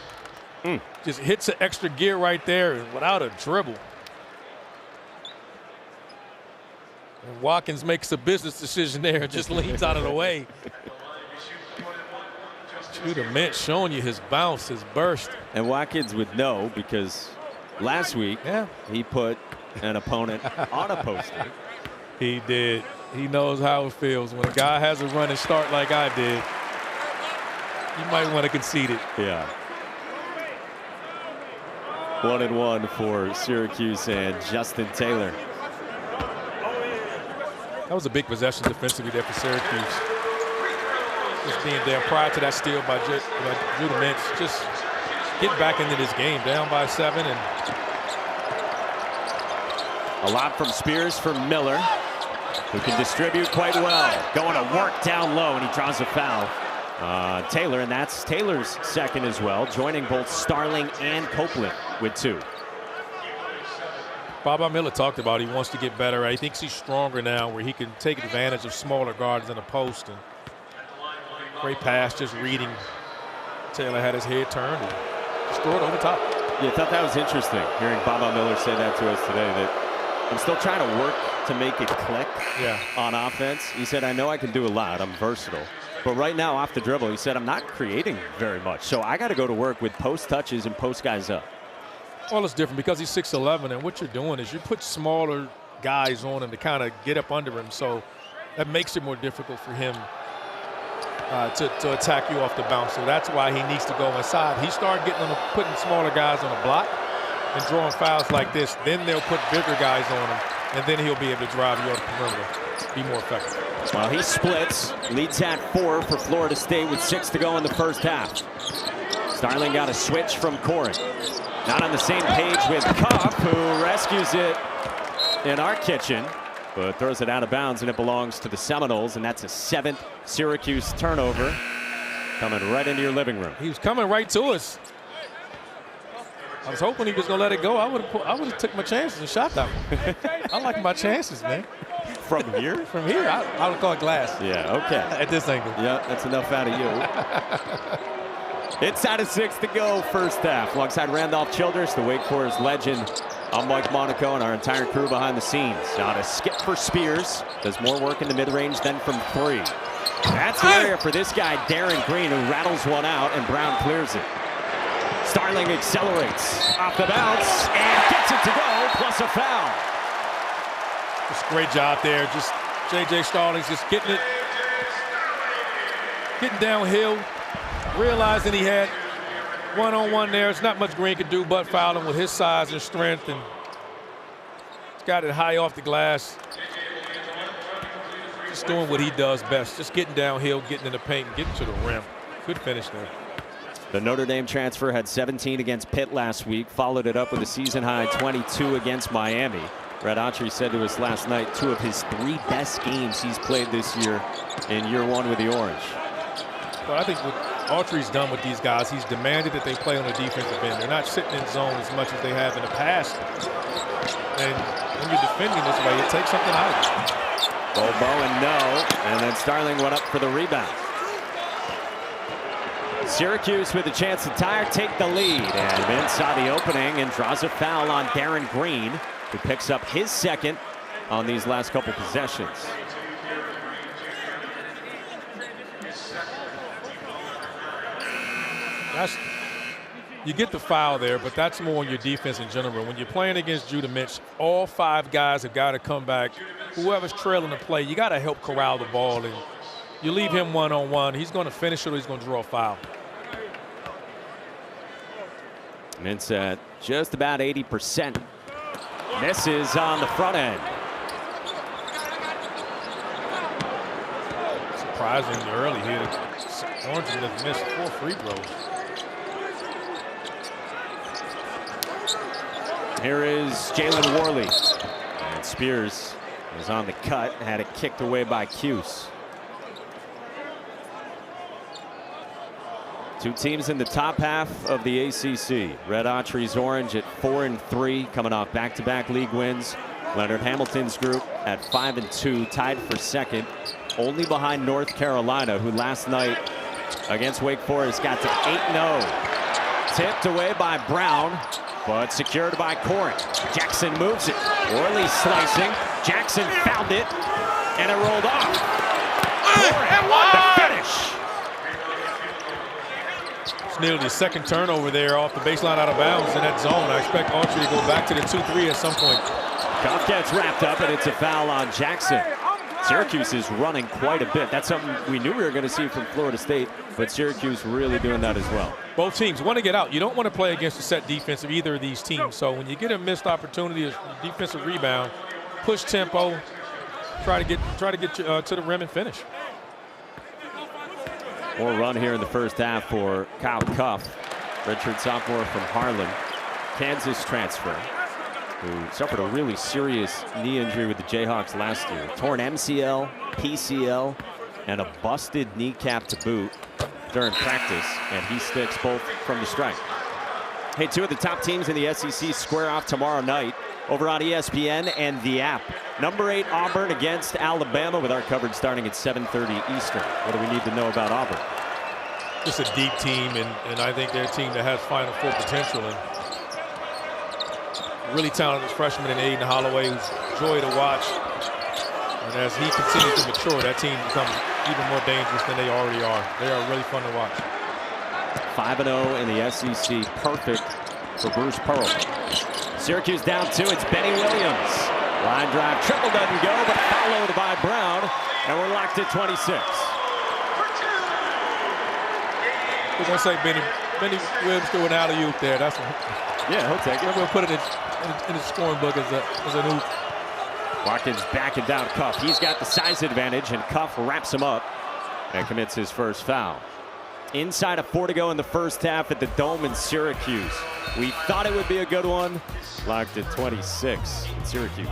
Just hits an extra gear right there and without a dribble. And Watkins makes a business decision there and just leans out of the way. Judah Mintz showing you his bounce, his burst. And Watkins would know, because last week he put an opponent on a poster. He did. He knows how it feels. When a guy has a run and start like I did, you might want to concede it. Yeah. 1-1 for Syracuse and Justin Taylor. That was a big possession defensively there for Syracuse. Just being down prior to that steal by Judah Mintz. Just getting back into this game, down by 7. And a lot from Spears for Miller, who can distribute quite well. Going to work down low, and he draws a foul. Taylor, and that's Taylor's second as well, joining both Starling and Copeland with 2. Bob Miller talked about he wants to get better. He thinks he's stronger now where he can take advantage of smaller guards in the post. And great pass, just reading. Taylor had his head turned and just threw it over top. Yeah, I thought that was interesting, hearing Bob Miller say that to us today, that I'm still trying to work to make it click on offense. He said, I know I can do a lot. I'm versatile. But right now, off the dribble, he said, I'm not creating very much. So I got to go to work with post touches and post guys up. Well, it's different because he's 6'11", and what you're doing is you put smaller guys on him to kind of get up under him. So that makes it more difficult for him to attack you off the bounce. So that's why he needs to go inside. He started putting smaller guys on the block and drawing fouls like this. Then they'll put bigger guys on him, and then he'll be able to drive you off the perimeter, be more effective. Well, he splits, leads at 4 for Florida State with 6 to go in the first half. Starling got a switch from Corin. Not on the same page with Kopp, who rescues it in our kitchen, but throws it out of bounds, and it belongs to the Seminoles, and that's a 7th Syracuse turnover coming right into your living room. He was coming right to us. I was hoping he was going to let it go. I would have took my chances and shot that one. I like my chances, man. From here? From here, I would call it glass. Yeah, okay. At this angle. Yeah, that's enough out of you. It's out of 6 to go, first half. Alongside Randolph Childress, the Wake Forest legend, I'm Mike Monaco, and our entire crew behind the scenes. Now to skip for Spears. Does more work in the mid-range than from 3. That's the area for this guy, Darren Green, who rattles one out, and Brown clears it. Starling accelerates off the bounce and gets it to go, plus a foul. Just great job there. Just J.J. Starling's just getting downhill, realizing he had one-on-one there. It's not much Green could do but foul him with his size and strength, and got it high off the glass. Just doing what he does best, just getting downhill, getting in the paint, and getting to the rim. Good finish there. The Notre Dame transfer had 17 against Pitt last week, followed it up with a season-high 22 against Miami. Red Autry said to us last night 2 of his 3 best games he's played this year in year 1 with the Orange. Well, I think what Autry's done with these guys, he's demanded that they play on the defensive end. They're not sitting in zone as much as they have in the past. And when you're defending this way, it takes something out of you. Bowen, no. And then Starling went up for the rebound. Syracuse with a chance to tie or take the lead. And Mintz saw the opening and draws a foul on Darren Green, who picks up his second on these last couple possessions. You get the foul there, but that's more on your defense in general. When you're playing against Judah Mintz, all 5 guys have got to come back. Whoever's trailing the play, you got to help corral the ball. And you leave him one-on-one, he's going to finish it or he's going to draw a foul. Mintz at just about 80%. Misses on the front end. Surprisingly early here. Orange has missed 4 free throws. Here is Jalen Worley. And Spears is on the cut, had it kicked away by Cuse. 2 teams in the top half of the ACC. Red Autry's Orange at 4-3, coming off back-to-back league wins. Leonard Hamilton's group at 5-2, tied for second, only behind North Carolina, who last night against Wake Forest got to 8-0. Tipped away by Brown, but secured by Corin. Jackson moves it. Worley slicing. Jackson found it, and it rolled off. Corin on the finish. Nearly the second turnover there off the baseline out of bounds in that zone. I expect Autry to go back to the 2-3 at some point. Goff gets wrapped up, and it's a foul on Jackson. Syracuse is running quite a bit. That's something we knew we were going to see from Florida State, but Syracuse really doing that as well. Both teams want to get out. You don't want to play against a set defense of either of these teams. So when you get a missed opportunity, a defensive rebound, push tempo, try to get to the rim and finish. More run here in the first half for Kyle Cuff, redshirt sophomore from Harlan, Kansas transfer, who suffered a really serious knee injury with the Jayhawks last year. Torn MCL, PCL, and a busted kneecap to boot during practice, and he sticks both from the strike. Hey, two of the top teams in the SEC square off tomorrow night over on ESPN and the app. Number 8 Auburn against Alabama, with our coverage starting at 7:30 Eastern. What do we need to know about Auburn? Just a deep team, and I think they're a team that has Final Four potential. And really talented freshman in Aiden Holloway, who's a joy to watch. And as he continues to mature, that team becomes even more dangerous than they already are. They are really fun to watch. 5-0 in the SEC, perfect for Bruce Pearl. Syracuse down 2, it's Benny Williams. Line drive, triple doesn't go, but followed by Brown, and we're locked at 26. We're going to say Benny Williams threw an alley-oop there. That's what, yeah, he'll take it. We'll put it in the scoring book as an oop. Watkins backing down Cuff. He's got the size advantage, and Cuff wraps him up and commits his first foul. Inside of 4 to go in the first half at the Dome in Syracuse. We thought it would be a good one. Locked at 26 in Syracuse.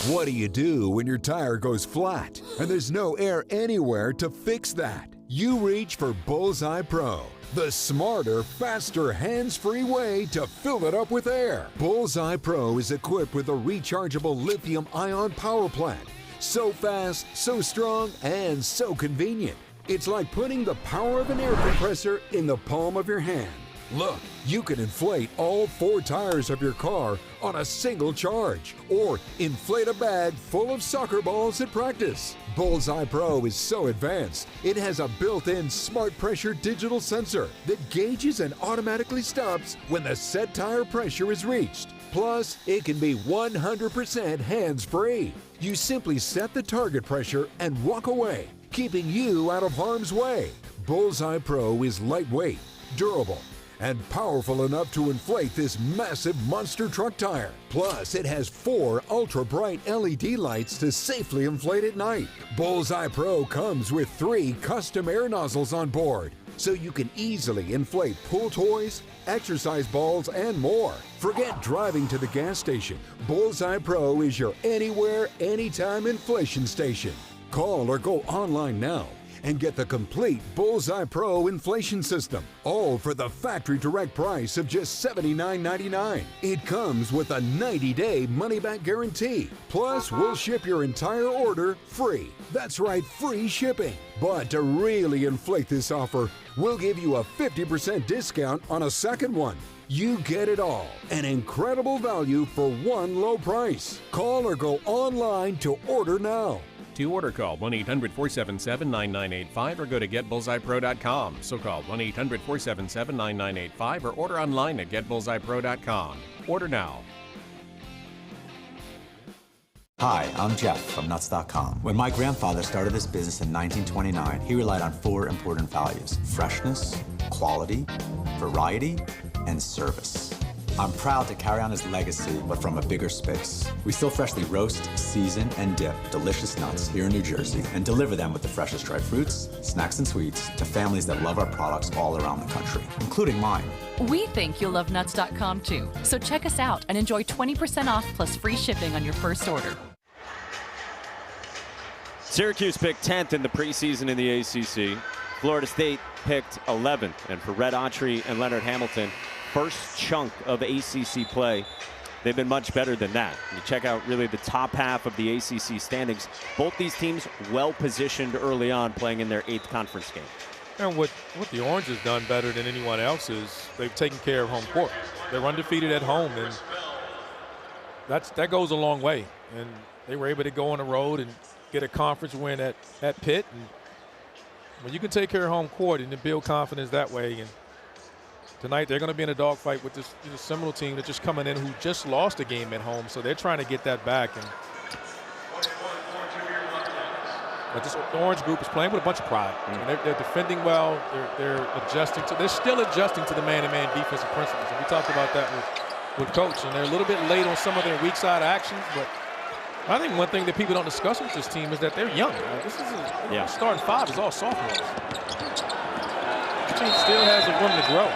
What do you do when your tire goes flat and there's no air anywhere to fix that? You reach for Bullseye Pro, the smarter, faster, hands-free way to fill it up with air. Bullseye Pro is equipped with a rechargeable lithium-ion power plant. So fast, so strong, and so convenient. It's like putting the power of an air compressor in the palm of your hand. Look, you can inflate all 4 tires of your car on a single charge, or inflate a bag full of soccer balls at practice. Bullseye Pro is so advanced, it has a built-in smart pressure digital sensor that gauges and automatically stops when the set tire pressure is reached. Plus, it can be 100% hands-free. You simply set the target pressure and walk away, keeping you out of harm's way. Bullseye Pro is lightweight, durable, and powerful enough to inflate this massive monster truck tire. Plus, it has 4 ultra-bright LED lights to safely inflate at night. Bullseye Pro comes with 3 custom air nozzles on board, so you can easily inflate pool toys, exercise balls, and more. Forget driving to the gas station. Bullseye Pro is your anywhere, anytime inflation station. Call or go online now and get the complete Bullseye Pro inflation system, all for the factory direct price of just $79.99. It comes with a 90-day money-back guarantee. Plus, we'll ship your entire order free. That's right, free shipping. But to really inflate this offer, we'll give you a 50% discount on a second one. You get it all. An incredible value for one low price. Call or go online to order now. To order, call 1-800-477-9985 or go to getbullseyepro.com. So call 1-800-477-9985 or order online at getbullseyepro.com. Order now. Hi, I'm Jeff from Nuts.com. When my grandfather started this business in 1929, he relied on 4 important values: freshness, quality, variety, and service. I'm proud to carry on his legacy, but from a bigger space. We still freshly roast, season, and dip delicious nuts here in New Jersey and deliver them with the freshest dried fruits, snacks, and sweets to families that love our products all around the country, including mine. We think you'll love Nuts.com too, so check us out and enjoy 20% off plus free shipping on your first order. Syracuse picked 10th in the preseason in the ACC. Florida State picked 11th, and for Red Autry and Leonard Hamilton, first chunk of ACC play, they've been much better than that. You check out really the top half of the ACC standings. Both these teams well positioned early on, playing in their 8th conference game. And what the Orange has done better than anyone else is they've taken care of home court. They're undefeated at home, and that goes a long way. And they were able to go on the road and get a conference win at Pitt. And when you can take care of home court and then build confidence that way, and Tonight they're going to be in a dogfight with this Seminole team that's just coming in who just lost a game at home, so they're trying to get that back. But this Orange group is playing with a bunch of pride. And they're defending well. They're adjusting to. They're still adjusting to the man-to-man defensive principles, and we talked about that with Coach. And they're a little bit late on some of their weak side actions, but I think one thing that people don't discuss with this team is that they're young. This is starting five is all sophomores. This team still has a room to grow.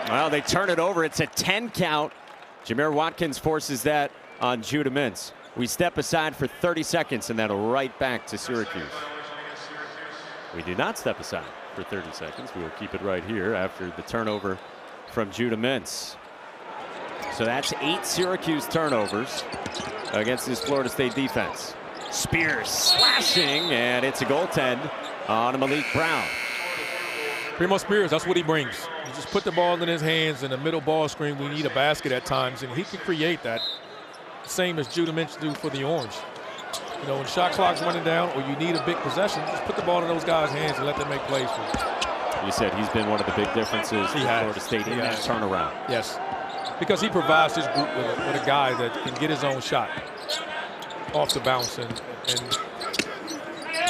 Well, they turn it over. It's a 10 count. Jamir Watkins forces that on Judah Mintz. We step aside for 30 seconds and then right back to Syracuse. We do not step aside for 30 seconds. We will keep it right here after the turnover from Judah Mintz. So that's 8 Syracuse turnovers against this Florida State defense. Spears slashing, and it's a goaltend on Malik Brown. Primo Spears, that's what he brings. You just put the ball in his hands in the middle ball screen. We need a basket at times, and he can create that. Same as Judah Mintz do for the Orange. You know, when shot clock's running down or you need a big possession, just put the ball in those guys' hands and let them make plays for you. You said he's been one of the big differences for Florida State in that turnaround. Yes, because he provides his group with a guy that can get his own shot off the bounce, and there's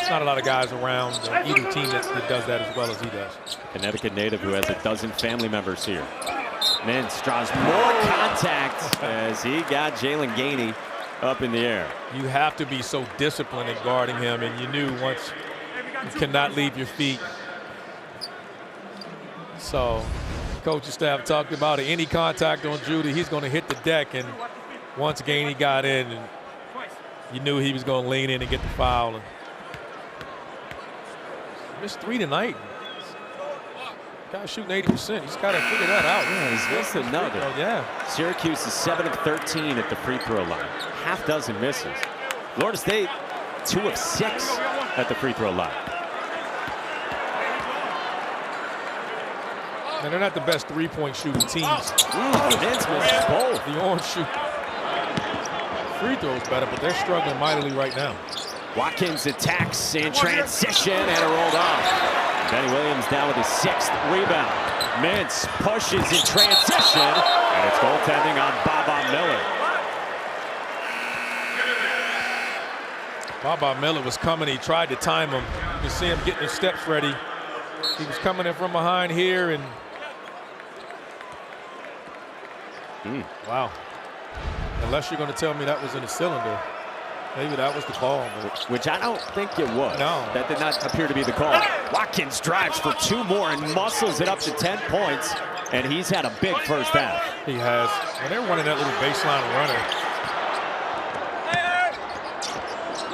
not a lot of guys around either team that does that as well as he does. Connecticut native who has a dozen family members here. Mintz draws more contact as he got Jalen Gainey up in the air. You have to be so disciplined in guarding him, and you knew once you cannot leave your feet. So coaching staff talked about it. Any contact on Judah, he's going to hit the deck, and once Gainey got in, and you knew he was going to lean in and get the foul. And missed 3 tonight. Guy's shooting 80%. He's got to figure that out. Yeah, he's missed another. Oh, yeah. Syracuse is 7 of 13 at the free throw line. Half dozen misses. Florida State 2 of 6 at the free throw line. And they're not the best three-point shooting teams. Mintz missed both. The Orange shoot free throws better, but they're struggling mightily right now. Watkins attacks in transition, and it rolled off. Benny Williams down with his 6th rebound. Mintz pushes in transition, and it's goaltending on Baba Miller. Baba Miller was coming. He tried to time him. You can see him getting his steps ready. He was coming in from behind here, and wow. Unless you're going to tell me that was in the cylinder. Maybe that was the call. Which I don't think it was. No. That did not appear to be the call. Watkins drives for 2 more and muscles it up to 10 points. And he's had a big first half. He has. And they're running that little baseline runner.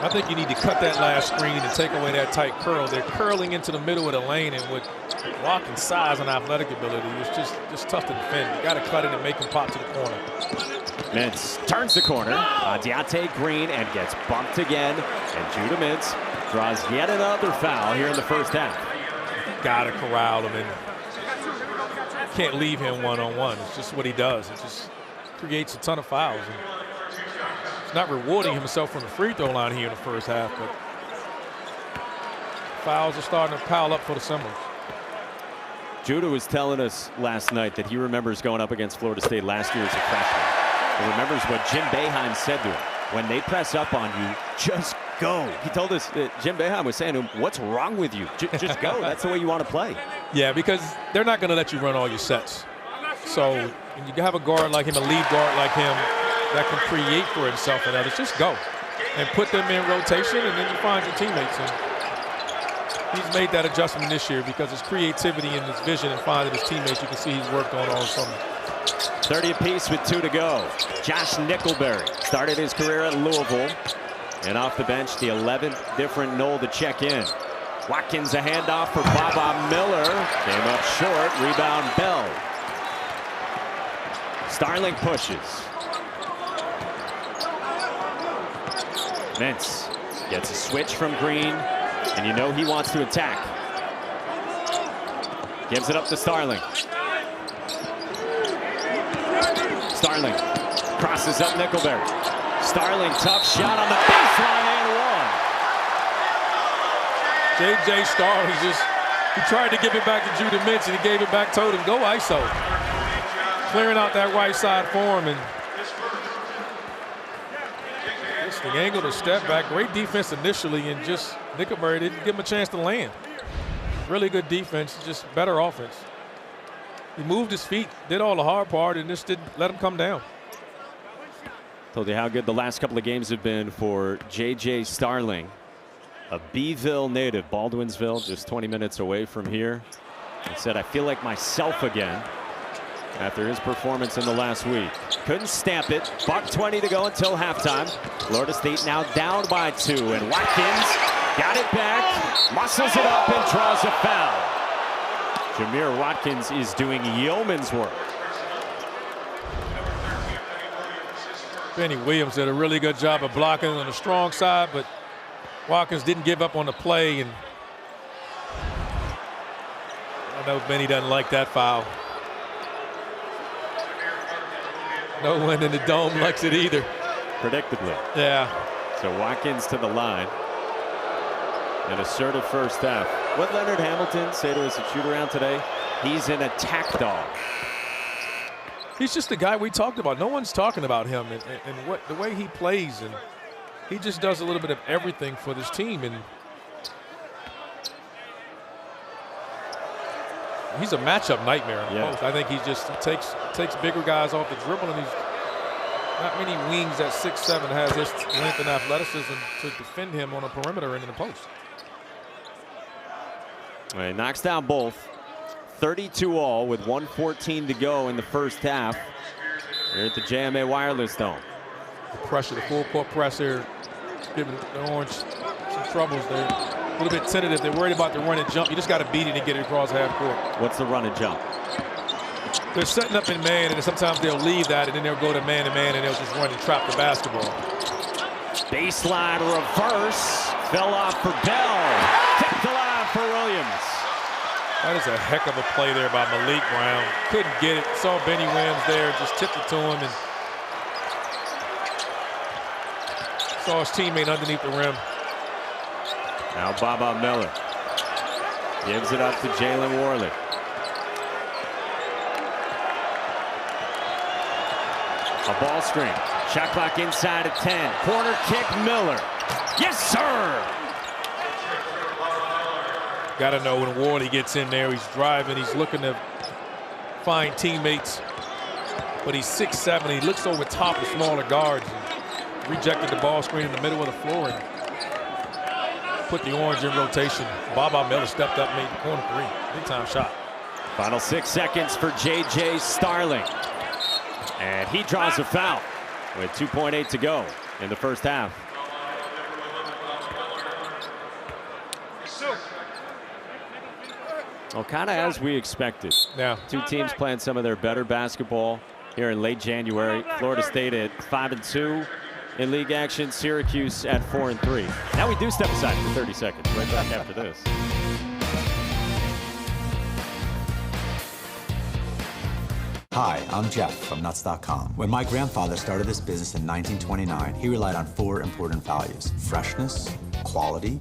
I think you need to cut that last screen and take away that tight curl. They're curling into the middle of the lane, and with Watkins' size and athletic ability, it's just tough to defend. You got to cut it and make him pop to the corner. Mintz turns the corner on Deontay Green and gets bumped again. And Judah Mintz draws yet another foul here in the first half. Got to corral him, and can't leave him one-on-one. It's just what he does. It just creates a ton of fouls. And he's not rewarding himself from the free throw line here in the first half, but fouls are starting to pile up for the Seminoles. Judah was telling us last night that he remembers going up against Florida State last year as a freshman. He remembers what Jim Boeheim said to him. When they press up on you, just go. He told us that Jim Boeheim was saying to him, what's wrong with you? Just go. That's the way you want to play. Yeah, because they're not going to let you run all your sets. So when you have a guard like him, a lead guard like him, that can create for himself and others, just go and put them in rotation, and then you find your teammates. And he's made that adjustment this year because his creativity and his vision and finding his teammates, you can see he's worked on all summer. 30 apiece with 2 to go. Josh Nickelberry started his career at Louisville, and off the bench, the 11th different Knoll to check in. Watkins a handoff for Baba Miller. Came up short. Rebound Bell. Starling pushes. Mintz gets a switch from Green, and you know he wants to attack. Gives it up to Starling. Starling crosses up Nickelberry. Starling, tough shot on the baseline and one. J.J. Starling he tried to give it back to Judah Mintz, and he gave it back, told him, go ISO. clearing out that right side for him, and just the angle to step back. Great defense initially, and just Nickelberry didn't give him a chance to land. Really good defense, just better offense. He moved his feet, did all the hard part, and just didn't let him come down. Told you how good the last couple of games have been for J.J. Starling, a Beeville native, Baldwinsville, just 20 minutes away from here. He said, I feel like myself again after his performance in the last week. Couldn't stamp it. $1:20 to go until halftime. Florida State now down by 2, and Watkins got it back, muscles it up, and draws a foul. Jamir Watkins is doing yeoman's work. Benny Williams did a really good job of blocking on the strong side, but Watkins didn't give up on the play, and I know Benny doesn't like that foul. No one in the dome likes it either. Predictably. Yeah. So Watkins to the line. An assertive first half. What Leonard Hamilton say to us at shoot-around today? He's an attack dog. He's just the guy we talked about. No one's talking about him and what the way he plays, and he just does a little bit of everything for this team. And he's a matchup nightmare in the post. I think he takes bigger guys off the dribble, and he's not many wings at 6'7" has this length and athleticism to defend him on a perimeter and in the post. Well, he knocks down both. 32 all with 1:14 to go in the first half here at the JMA Wireless Dome. The pressure, the full court press here, giving the Orange some troubles there. A little bit tentative. They're worried about the run and jump. You just got to beat it and get it across half court. What's the run and jump? They're setting up in man, and sometimes they'll leave that, and then they'll go to man, and they'll just run and trap the basketball. Baseline reverse. Fell off for Bell. Kept alive for Williams. That is a heck of a play there by Malik Brown. Couldn't get it. Saw Benny Williams there, just tipped it to him, and saw his teammate underneath the rim. Now Baba Miller gives it up to Jalen Worley. A ball screen. Shot clock inside at 10. Corner kick, Miller. Yes, sir! Got to know when Worley gets in there, he's driving, he's looking to find teammates, but he's 6'7". He looks over top of smaller guards and rejected the ball screen in the middle of the floor and put the Orange in rotation. Baba Miller stepped up, made the corner three. Big time shot. Final 6 seconds for J.J. Starling. And he draws a foul with 2:8 to go in the first half. Well, kind of as we expected. Yeah. Two teams playing some of their better basketball here in late January. Florida State at 5-2 in league action. Syracuse at 4-3. Now we do step aside for 30 seconds. Right back after this. Hi, I'm Jeff from Nuts.com. When my grandfather started this business in 1929, he relied on 4 important values: freshness, quality,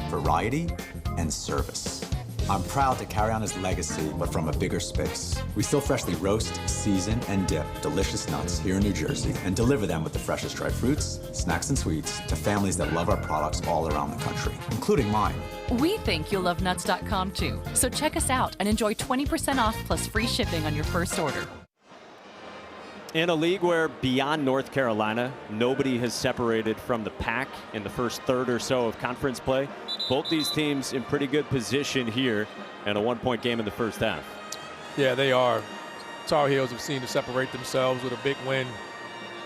variety, and service. I'm proud to carry on his legacy, but from a bigger space. We still freshly roast, season, and dip delicious nuts here in New Jersey and deliver them with the freshest dried fruits, snacks, and sweets to families that love our products all around the country, including mine. We think you'll love Nuts.com too. So check us out and enjoy 20% off plus free shipping on your first order. In a league where beyond North Carolina, nobody has separated from the pack in the first third or so of conference play, both these teams in pretty good position here and a 1-point game in the first half. Yeah, they are. Tar Heels have seemed to separate themselves with a big win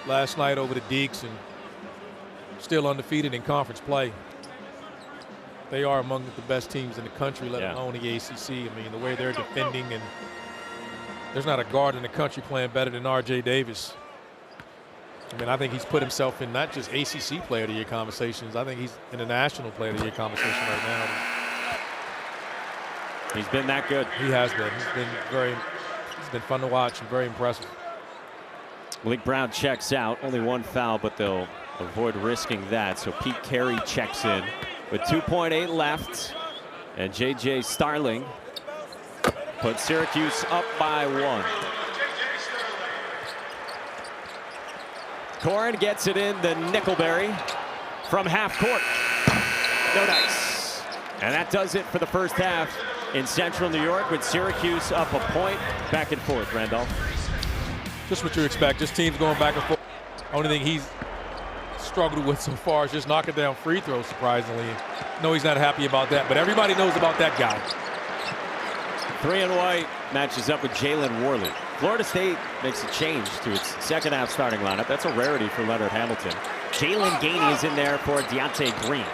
last night over the Deacs and still undefeated in conference play. They are among the best teams in the country, let alone the ACC. I mean, the way they're defending, and there's not a guard in the country playing better than R.J. Davis. I mean, I think he's put himself in not just ACC Player of the Year conversations. I think he's in the National Player of the Year conversation right now. He's been that good. He has been. He's been fun to watch and very impressive. Malik Brown checks out. Only 1 foul, but they'll avoid risking that. So Pete Carey checks in with 2.8 left. And J.J. Starling puts Syracuse up by 1. Corrin gets it in the Nickelberry from half court. No dice. And that does it for the first half in Central New York with Syracuse up a point. Back and forth, Randolph. Just what you expect. Just teams going back and forth. Only thing he's struggled with so far is just knocking down free throws, surprisingly. No, he's not happy about that, but everybody knows about that guy. 3 and white matches up with Jalen Worley. Florida State makes a change to its second half starting lineup. That's a rarity for Leonard Hamilton. Jalen Gainey is in there for Deontay Green.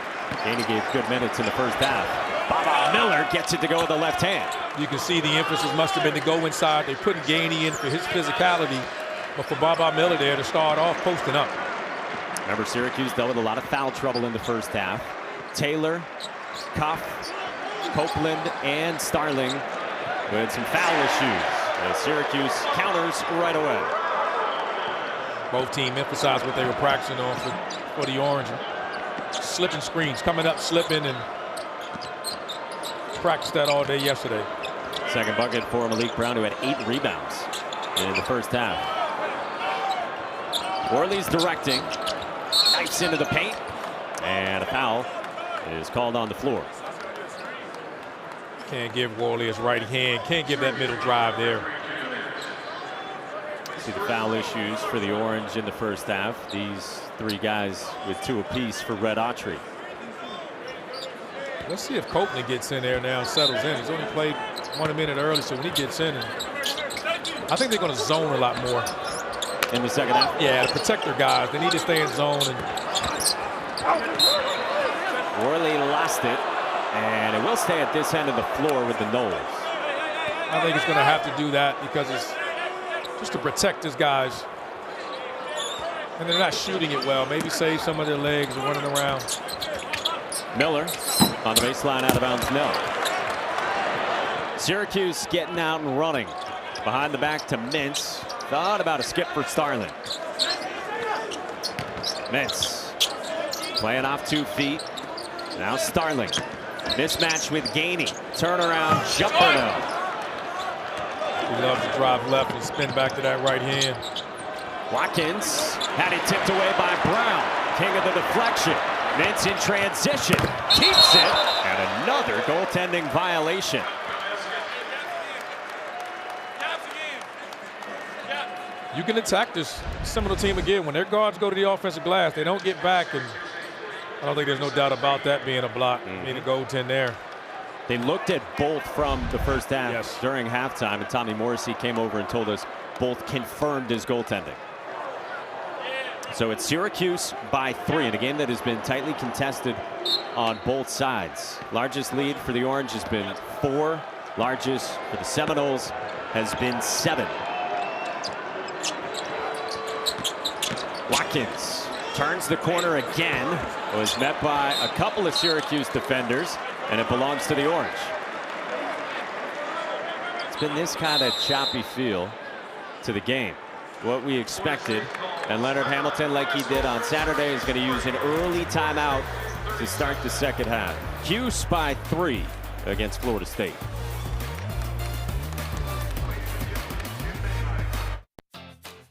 Gainey gave good minutes in the first half. Baba Miller gets it to go with the left hand. You can see the emphasis must have been to go inside. They put Gainey in for his physicality, but for Baba Miller there to start off posting up. Remember, Syracuse dealt with a lot of foul trouble in the first half. Taylor, Cuff, Copeland, and Starling with some foul issues. As Syracuse counters right away. Both teams emphasized what they were practicing on for the Orange. Slipping screens, coming up, slipping, and practiced that all day yesterday. Second bucket for Malik Brown, who had 8 rebounds in the first half. Worley's directing. Knifes into the paint. And a foul is called on the floor. Can't give Worley his right hand. Can't give that middle drive there. See the foul issues for the Orange in the first half. These 3 guys with 2 apiece for Red Autry. Let's see if Copeland gets in there now and settles in. He's only played 1 minute early, so when he gets in, I think they're going to zone a lot more. In the second half? Yeah, to protect their guys. They need to stay in zone. Worley lost it, and it will stay at this end of the floor with the Noles. I think it's going to have to do that because it's just to protect his guys. And they're not shooting it well. Maybe save some of their legs and running around. Miller on the baseline, out of bounds, no. Syracuse getting out and running. Behind the back to Mintz. Thought about a skip for Starling. Mintz playing off 2 feet. Now Starling. Mismatch with Gainey. Turnaround jumper now. He loves to drive left and spin back to that right hand. Watkins had it tipped away by Brown. King of the deflection. Mintz in transition. Keeps it. And another goaltending violation. You can attack this Seminole team again. When their guards go to the offensive glass, they don't get back, and I don't think there's no doubt about that being a block, being a goaltend there. They looked at Bolt from the first half during halftime, and Tommy Morrissey came over and told us Bolt confirmed his goaltending. So it's Syracuse by 3 in a game that has been tightly contested on both sides. Largest lead for the Orange has been 4. Largest for the Seminoles has been 7. Watkins turns the corner again. Was met by a couple of Syracuse defenders, and it belongs to the Orange. It's been this kind of choppy feel to the game. What we expected, and Leonard Hamilton, like he did on Saturday, is going to use an early timeout to start the second half. Cuse by 3 against Florida State.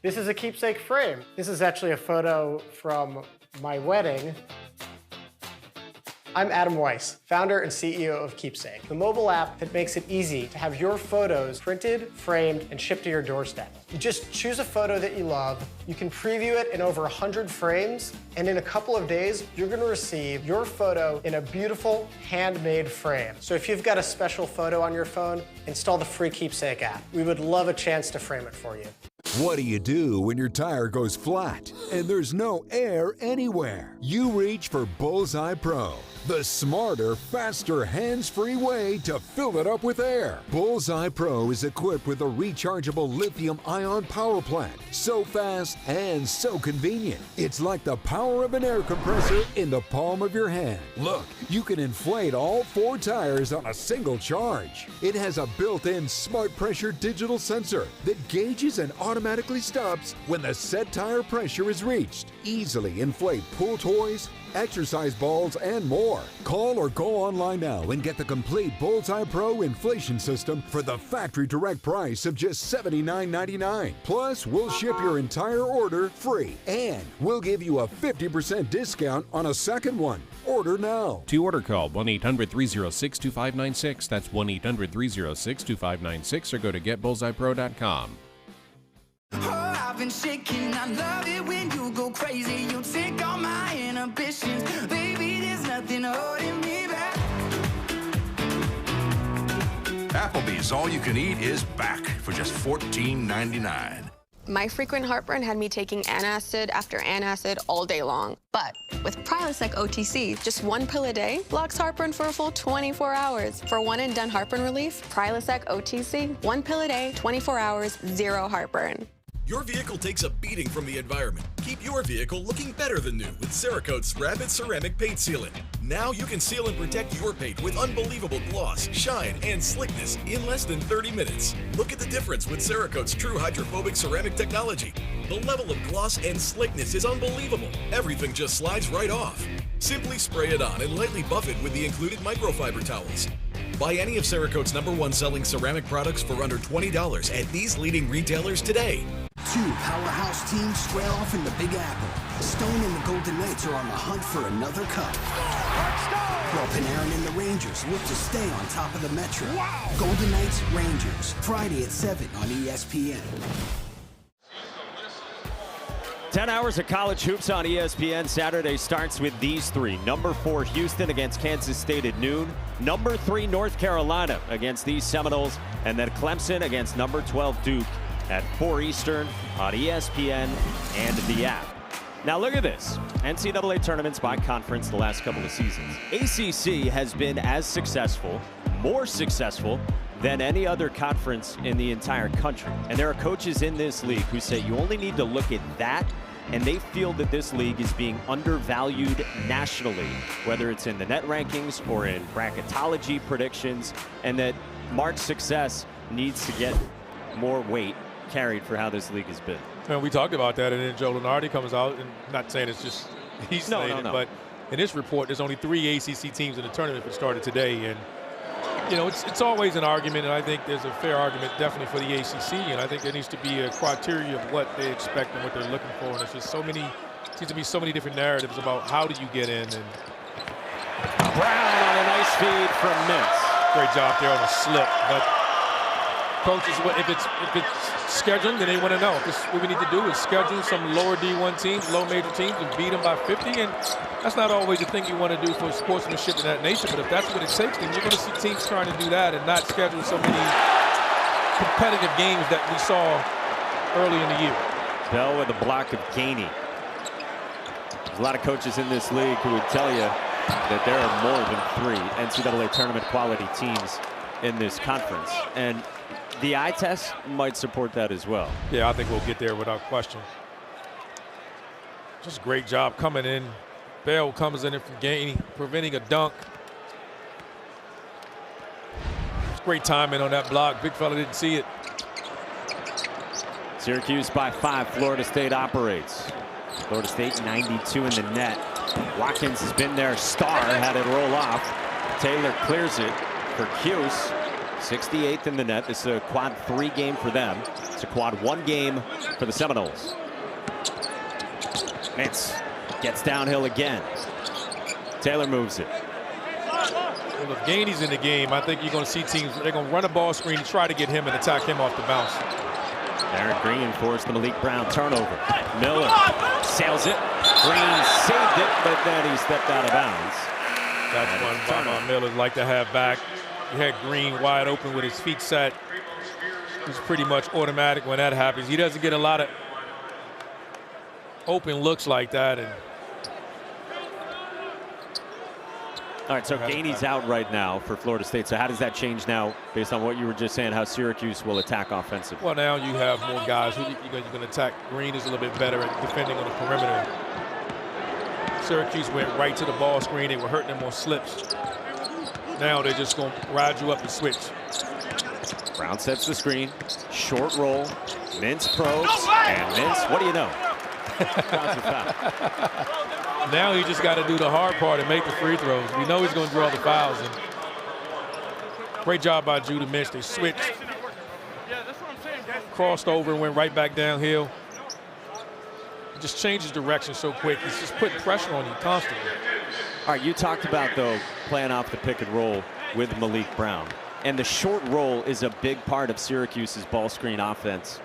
This is a keepsake frame. This is actually a photo from my wedding. I'm Adam Weiss, founder and CEO of Keepsake, the mobile app that makes it easy to have your photos printed, framed, and shipped to your doorstep. You just choose a photo that you love, you can preview it in over 100 frames, and in a couple of days, you're gonna receive your photo in a beautiful, handmade frame. So if you've got a special photo on your phone, install the free Keepsake app. We would love a chance to frame it for you. What do you do when your tire goes flat and there's no air anywhere? You reach for Bullseye Pro, the smarter, faster, hands-free way to fill it up with air. Bullseye Pro is equipped with a rechargeable lithium-ion power plant. So fast and so convenient. It's like the power of an air compressor in the palm of your hand. Look, you can inflate all 4 tires on a single charge. It has a built-in smart pressure digital sensor that gauges and automatically stops when the set tire pressure is reached. Easily inflate pool toys, exercise balls, and more. Call or go online now and get the complete Bullseye Pro inflation system for the factory direct price of just $79.99. Plus, we'll ship your entire order free, and we'll give you a 50% discount on a second one. Order now. To order, call 1-800-306-2596. That's 1-800-306-2596, or go to getbullseyepro.com. Oh, I've been shaking. I love it when you go crazy. You take all my inhibitions. Baby, there's nothing holding me back. Applebee's All You Can Eat is back for just $14.99. My frequent heartburn had me taking antacid after antacid all day long. But with Prilosec OTC, just one pill a day blocks heartburn for a full 24 hours. For one-and-done heartburn relief, Prilosec OTC, one pill a day, 24 hours, zero heartburn. Your vehicle takes a beating from the environment. Keep your vehicle looking better than new with Cerakote's Rapid Ceramic Paint Sealant. Now you can seal and protect your paint with unbelievable gloss, shine, and slickness in less than 30 minutes. Look at the difference with Cerakote's true hydrophobic ceramic technology. The level of gloss and slickness is unbelievable. Everything just slides right off. Simply spray it on and lightly buff it with the included microfiber towels. Buy any of Cerakote's #1 selling ceramic products for under $20 at these leading retailers today. Two powerhouse teams square off in the Big Apple. Stone and the Golden Knights are on the hunt for another cup. While Panarin and the Rangers look to stay on top of the Metro. Wow. Golden Knights, Rangers, Friday at 7 on ESPN. 10 hours of college hoops on ESPN. Saturday starts with these three. Number 4, Houston against Kansas State at noon. Number 3, North Carolina against these Seminoles. And then Clemson against number 12, Duke at 4 Eastern on ESPN and the app. Now look at this. NCAA tournaments by conference the last couple of seasons. ACC has been as successful, more successful than any other conference in the entire country. And there are coaches in this league who say you only need to look at that, and they feel that this league is being undervalued nationally, whether it's in the net rankings or in bracketology predictions, and that Mark's success needs to get more weight carried for how this league has been. And we talked about that, and then Joe Lunardi comes out, and not saying it's just he's saying it, but in this report, there's only 3 ACC teams in the tournament that started today, and you know it's always an argument, and I think there's a fair argument definitely for the ACC, and I think there needs to be a criteria of what they expect and what they're looking for, and it's just seems to be so many different narratives about how do you get in. And Brown on a nice feed from Mintz. Great job there on a slip, but coaches, if it's scheduling, then they want to know. What we need to do is schedule some lower D1 teams, low major teams, and beat them by 50. And that's not always the thing you want to do for sportsmanship of that nature. But if that's what it takes, then you're going to see teams trying to do that and not schedule so many competitive games that we saw early in the year. Bell with a block of Gainey. There's a lot of coaches in this league who would tell you that there are more than 3 NCAA tournament quality teams in this conference. And the eye test might support that as well. Yeah, I think we'll get there without question. Just a great job coming in. Bell comes in from Gainey, preventing a dunk. It's great timing on that block. Big fella didn't see it. Syracuse by 5. Florida State operates. Florida State 92 in the net. Watkins has been their star, had it roll off. Taylor clears it for Cuse. 68th in the net. This is a quad 3 game for them. It's a quad 1 game for the Seminoles. Mintz gets downhill again. Taylor moves it. Well, if Gainey's in the game, I think you're going to see teams, they're going to run a ball screen, try to get him and attack him off the bounce. Aaron Green forced the Malik Brown turnover. Miller sails it. Green saved it, but then he stepped out of bounds. That's one Bob Miller'd like to have back. You had Green wide open with his feet set. It's pretty much automatic when that happens. He doesn't get a lot of open looks like that. And all right, so Gainey's out right now for Florida State. So how does that change now based on what you were just saying, how Syracuse will attack offensively? Well, now you have more guys who you're going to attack. Green is a little bit better at defending on the perimeter. Syracuse went right to the ball screen. They were hurting them on slips. Now they're just going to ride you up and switch. Brown sets the screen. Short roll. Mintz probes. And Mintz, what do you know? Now he just got to do the hard part and make the free throws. We know he's going to draw the fouls. And great job by Judah Mintz. They switched, crossed over and went right back downhill. He just changes direction so quick. He's just putting pressure on you constantly. All right, you talked about, though, playing off the pick and roll with Malik Brown. And the short roll is a big part of Syracuse's ball screen offense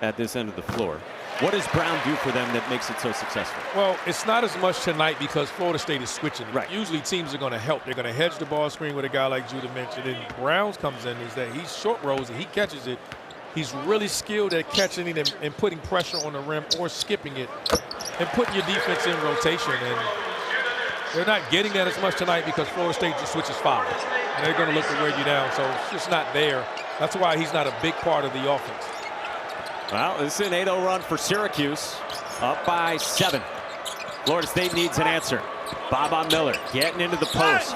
at this end of the floor. What does Brown do for them that makes it so successful? Well, it's not as much tonight because Florida State is switching. Right. Usually teams are going to help. They're going to hedge the ball screen with a guy like Judah Mintz. And then Brown's comes in is that he's short rolls and he catches it. He's really skilled at catching it and putting pressure on the rim or skipping it and putting your defense in rotation. And they're not getting that as much tonight because Florida State just switches fouls. And they're going to look to wear you down. So it's just not there. That's why he's not a big part of the offense. Well, this is an 8-0 run for Syracuse, up by 7. Florida State needs an answer. Baba Miller getting into the post,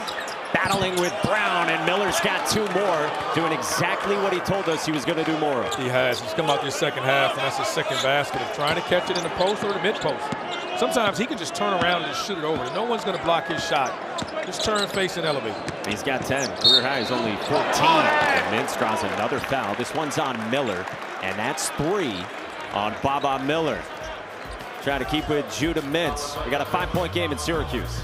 battling with Brown, and Miller's got 2 more, doing exactly what he told us he was going to do more of. He has. He's come out this second half, and that's his second basket of trying to catch it in the post or the mid-post. Sometimes he can just turn around and just shoot it over. No one's going to block his shot. Just turn, face, and elevate. He's got 10. Career high is only 14. And Mintz draws another foul. This one's on Miller, and that's 3 on Baba Miller. Trying to keep with Judah Mintz. We got a 5-point game in Syracuse.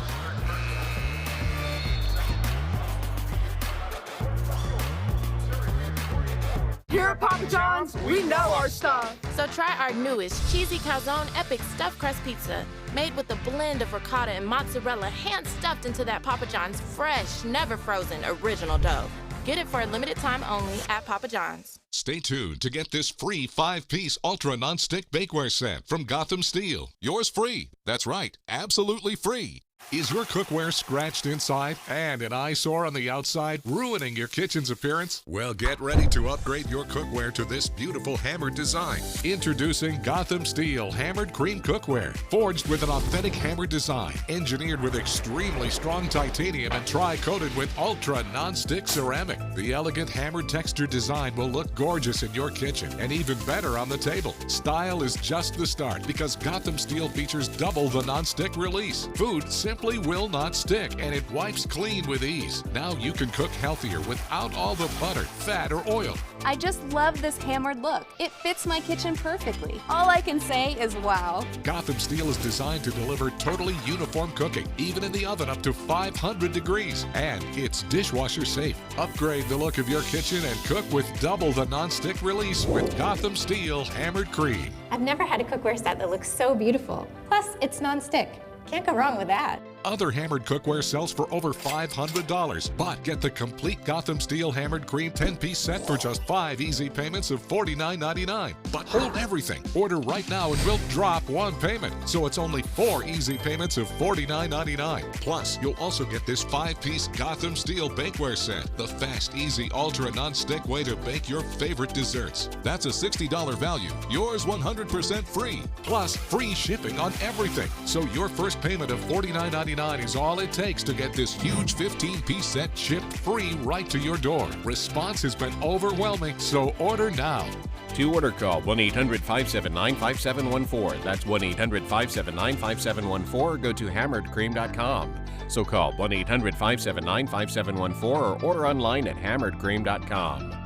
Here at Papa John's, we know our stuff. So try our newest cheesy calzone epic stuffed crust pizza, made with a blend of ricotta and mozzarella, hand stuffed into that Papa John's fresh, never frozen original dough. Get it for a limited time only at Papa John's. Stay tuned to get this free 5-piece Ultra Non-Stick Bakeware set from Gotham Steel. Yours free. That's right, absolutely free. Is your cookware scratched inside and an eyesore on the outside, ruining your kitchen's appearance? Well, get ready to upgrade your cookware to this beautiful hammered design. Introducing Gotham Steel Hammered Cream Cookware. Forged with an authentic hammered design, engineered with extremely strong titanium and tri-coated with ultra non-stick ceramic. The elegant hammered texture design will look gorgeous in your kitchen and even better on the table. Style is just the start because Gotham Steel features double the non-stick release. Food simply will not stick, and it wipes clean with ease. Now you can cook healthier without all the butter, fat, or oil. I just love this hammered look. It fits my kitchen perfectly. All I can say is wow. Gotham Steel is designed to deliver totally uniform cooking, even in the oven up to 500 degrees. And it's dishwasher safe. Upgrade the look of your kitchen and cook with double the non-stick release with Gotham Steel Hammered Cream. I've never had a cookware set that looks so beautiful. Plus, it's non-stick. Can't go wrong with that. Other hammered cookware sells for over $500, but get the complete Gotham Steel Hammered Cream 10-piece set for just 5 easy payments of $49.99. But hold everything. Order right now and we'll drop 1 payment. So it's only 4 easy payments of $49.99. Plus, you'll also get this 5-piece Gotham Steel Bakeware set, the fast, easy, ultra non-stick way to bake your favorite desserts. That's a $60 value. Yours 100% free. Plus, free shipping on everything. So your first payment of $49.99 is all it takes to get this huge 15-piece set shipped free right to your door. Response has been overwhelming, so order now. To order, call 1-800-579-5714. That's 1-800-579-5714 or go to hammeredcream.com. So call 1-800-579-5714 or order online at hammeredcream.com.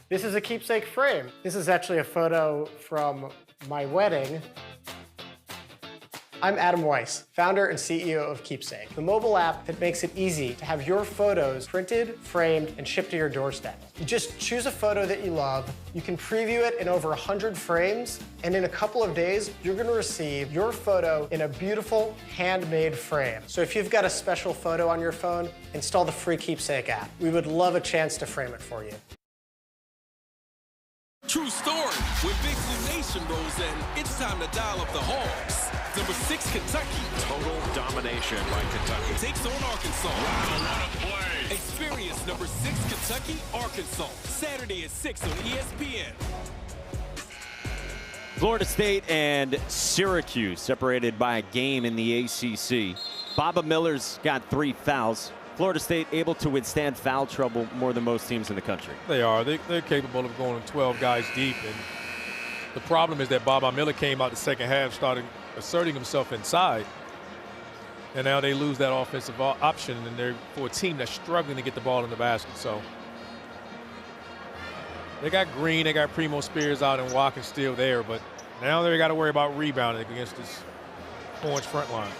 This is a keepsake frame. This is actually a photo from my wedding. I'm Adam Weiss, founder and CEO of Keepsake, the mobile app that makes it easy to have your photos printed, framed, and shipped to your doorstep. You just choose a photo that you love, you can preview it in over 100 frames, and in a couple of days, you're gonna receive your photo in a beautiful, handmade frame. So if you've got a special photo on your phone, install the free Keepsake app. We would love a chance to frame it for you. True story. When Big Blue Nation rolls in, it's time to dial up the Hogs. Number 6, Kentucky. Total domination by Kentucky. Takes on Arkansas. Wow, what a play. Experience number 6, Kentucky, Arkansas. Saturday at 6 on ESPN. Florida State and Syracuse separated by a game in the ACC. Baba Miller's got 3 fouls. Florida State able to withstand foul trouble more than most teams in the country. They are. They're capable of going 12 guys deep. And the problem is that Baba Miller came out the second half, started asserting himself inside. And now they lose that offensive option, and they're for a team that's struggling to get the ball in the basket. So they got Green, they got Primo Spears out, and Watkins still there, but now they got to worry about rebounding against this Orange front line.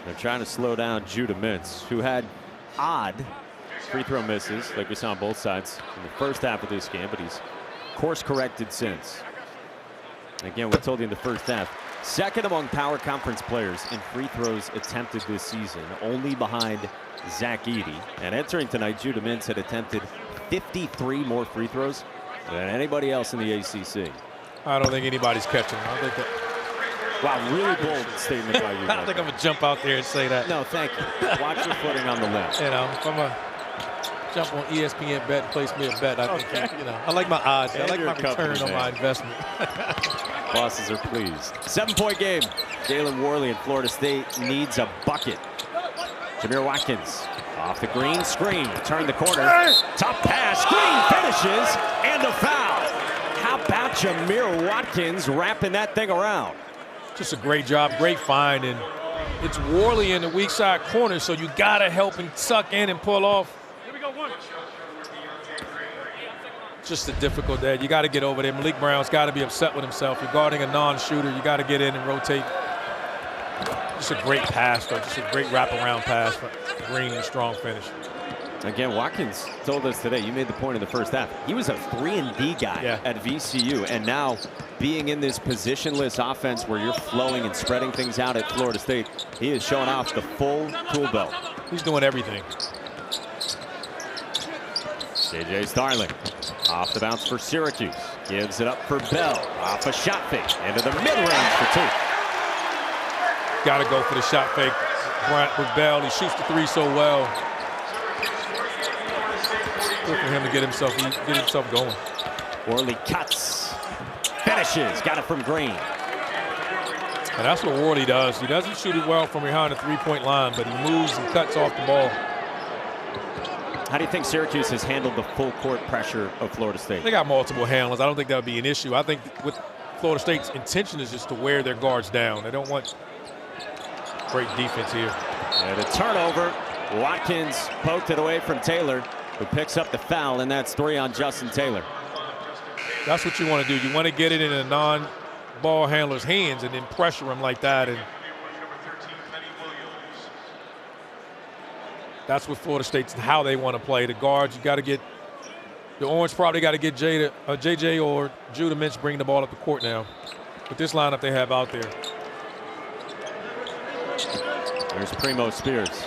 They're trying to slow down Judah Mintz, who had odd free throw misses, like we saw on both sides in the first half of this game, but he's course corrected since. Again, we told you in the first half, second among power conference players in free throws attempted this season, only behind Zach Edey. And entering tonight, Judah Mintz had attempted 53 more free throws than anybody else in the ACC. I don't think anybody's catching him. I think that. Wow, really bold statement by you. I don't think I'm going to jump out there and say that. No, thank you. Watch your footing on the left. You know, if I'm going to jump on ESPN bet and place me a bet, I think, you know, I like my odds. I like my return on my investment. Bosses are pleased. 7-point game. Jalen Worley and Florida State needs a bucket. Jamir Watkins off the Green screen. Turn the corner. Top pass. Green finishes. And a foul. How about Jamir Watkins wrapping that thing around? Just a great job. Great find. And it's Worley in the weak side corner, so you got to help him suck in and pull off. Just a difficult day. You got to get over there. Malik Brown's got to be upset with himself. You're guarding a non-shooter. You got to get in and rotate. Just a great pass, though. Just a great wraparound pass for Green and a strong finish. Again, Watkins told us today, you made the point in the first half, he was a 3-and-D guy at VCU, and now being in this positionless offense where you're flowing and spreading things out at Florida State, he is showing off the full tool belt. He's doing everything. J.J. Starling off the bounce for Syracuse. Gives it up for Bell. Off a shot fake. Into the mid-range for two. Got to go for the shot fake. Bryant with Bell. He shoots the three so well. Good for him to get himself going. Worley cuts. Finishes. Got it from Green. And that's what Worley does. He doesn't shoot it well from behind the three-point line, but he moves and cuts off the ball. How do you think Syracuse has handled the full court pressure of Florida State? They got multiple handlers. I don't think that would be an issue. I think with Florida State's intention is just to wear their guards down. They don't want great defense here. And a turnover. Watkins poked it away from Taylor, who picks up the foul, and that's 3 on Justin Taylor. That's what you want to do. You want to get it in a non-ball handler's hands and then pressure him like that. And that's what Florida State's how they want to play. The guards, you got to get the Orange probably got to get JJ or Judah Mintz bringing the ball up the court now. With this lineup they have out there. There's Primo Spears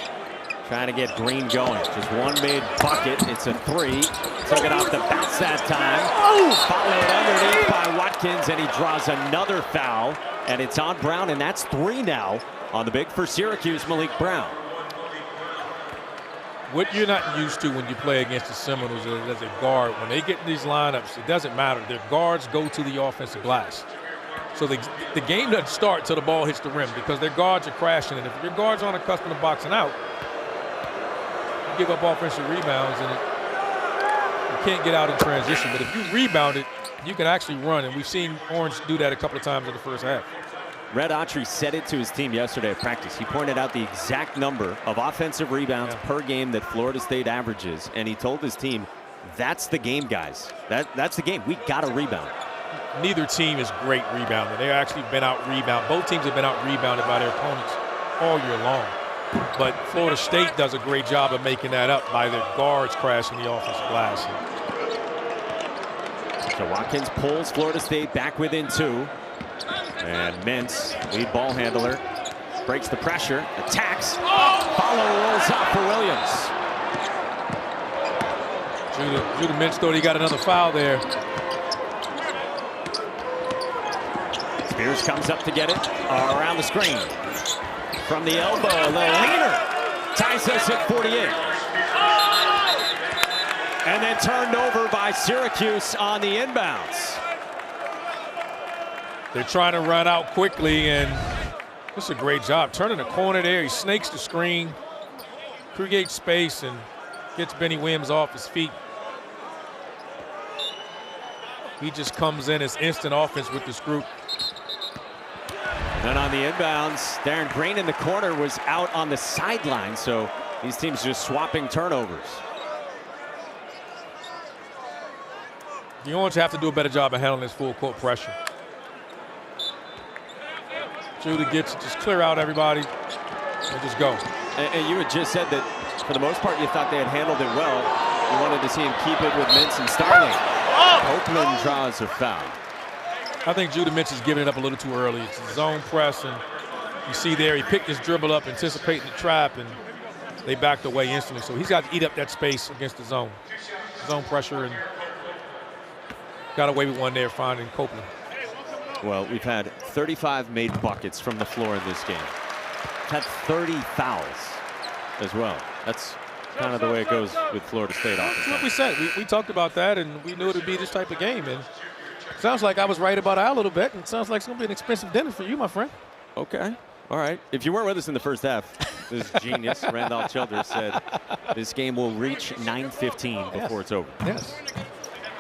trying to get Green going. Just one made bucket. It's a 3. Took it off the bounce that time. Followed underneath by Watkins, and he draws another foul. And it's on Brown, and that's 3 now on the big for Syracuse, Malik Brown. What you're not used to when you play against the Seminoles as a guard, when they get in these lineups, it doesn't matter. Their guards go to the offensive glass. So the game doesn't start till the ball hits the rim because their guards are crashing. And if your guards aren't accustomed to boxing out, you give up offensive rebounds and you can't get out in transition. But if you rebound it, you can actually run. And we've seen Orange do that a couple of times in the first half. Red Autry said it to his team yesterday at practice. He pointed out the exact number of offensive rebounds per game that Florida State averages, and he told his team, that's the game, guys. That's the game. We got to rebound. Neither team is great rebounding. They've actually been out-rebounded. Both teams have been out-rebounded by their opponents all year long. But Florida State does a great job of making that up by their guards crashing the offensive glass. So Watkins pulls Florida State back within 2. And Mintz, lead ball handler, breaks the pressure, attacks, follow rolls out for Williams. Judah Mintz thought he got another foul there. Spears comes up to get it around the screen. From the elbow, a little leaner, ties us at 48. And then turned over by Syracuse on the inbounds. They're trying to run out quickly, and just a great job. Turning the corner there, he snakes the screen, creates space, and gets Benny Williams off his feet. He just comes in as instant offense with this group. And then on the inbounds, Darren Green in the corner was out on the sideline, so these teams just swapping turnovers. The Orange have to do a better job of handling this full court pressure. Judah gets it, just clear out everybody and just go. And you had just said that for the most part you thought they had handled it well. You wanted to see him keep it with Mintz and Starling. Copeland draws a foul. I think Judah Mintz is giving it up a little too early. It's a zone press, and you see there he picked his dribble up, anticipating the trap, and they backed away instantly. So he's got to eat up that space against the zone pressure, and got away with one there, finding Copeland. Well, we've had 35 made buckets from the floor in this game. We've had 30 fouls as well. That's kind of the way it goes with Florida State offense. That's what we said. We talked about that, and we knew it would be this type of game. And it sounds like I was right about Al a little bit, and it sounds like it's going to be an expensive dinner for you, my friend. Okay. All right. If you weren't with us in the first half, this genius, Randolph Childress, said this game will reach 9:15 before it's over. Yes.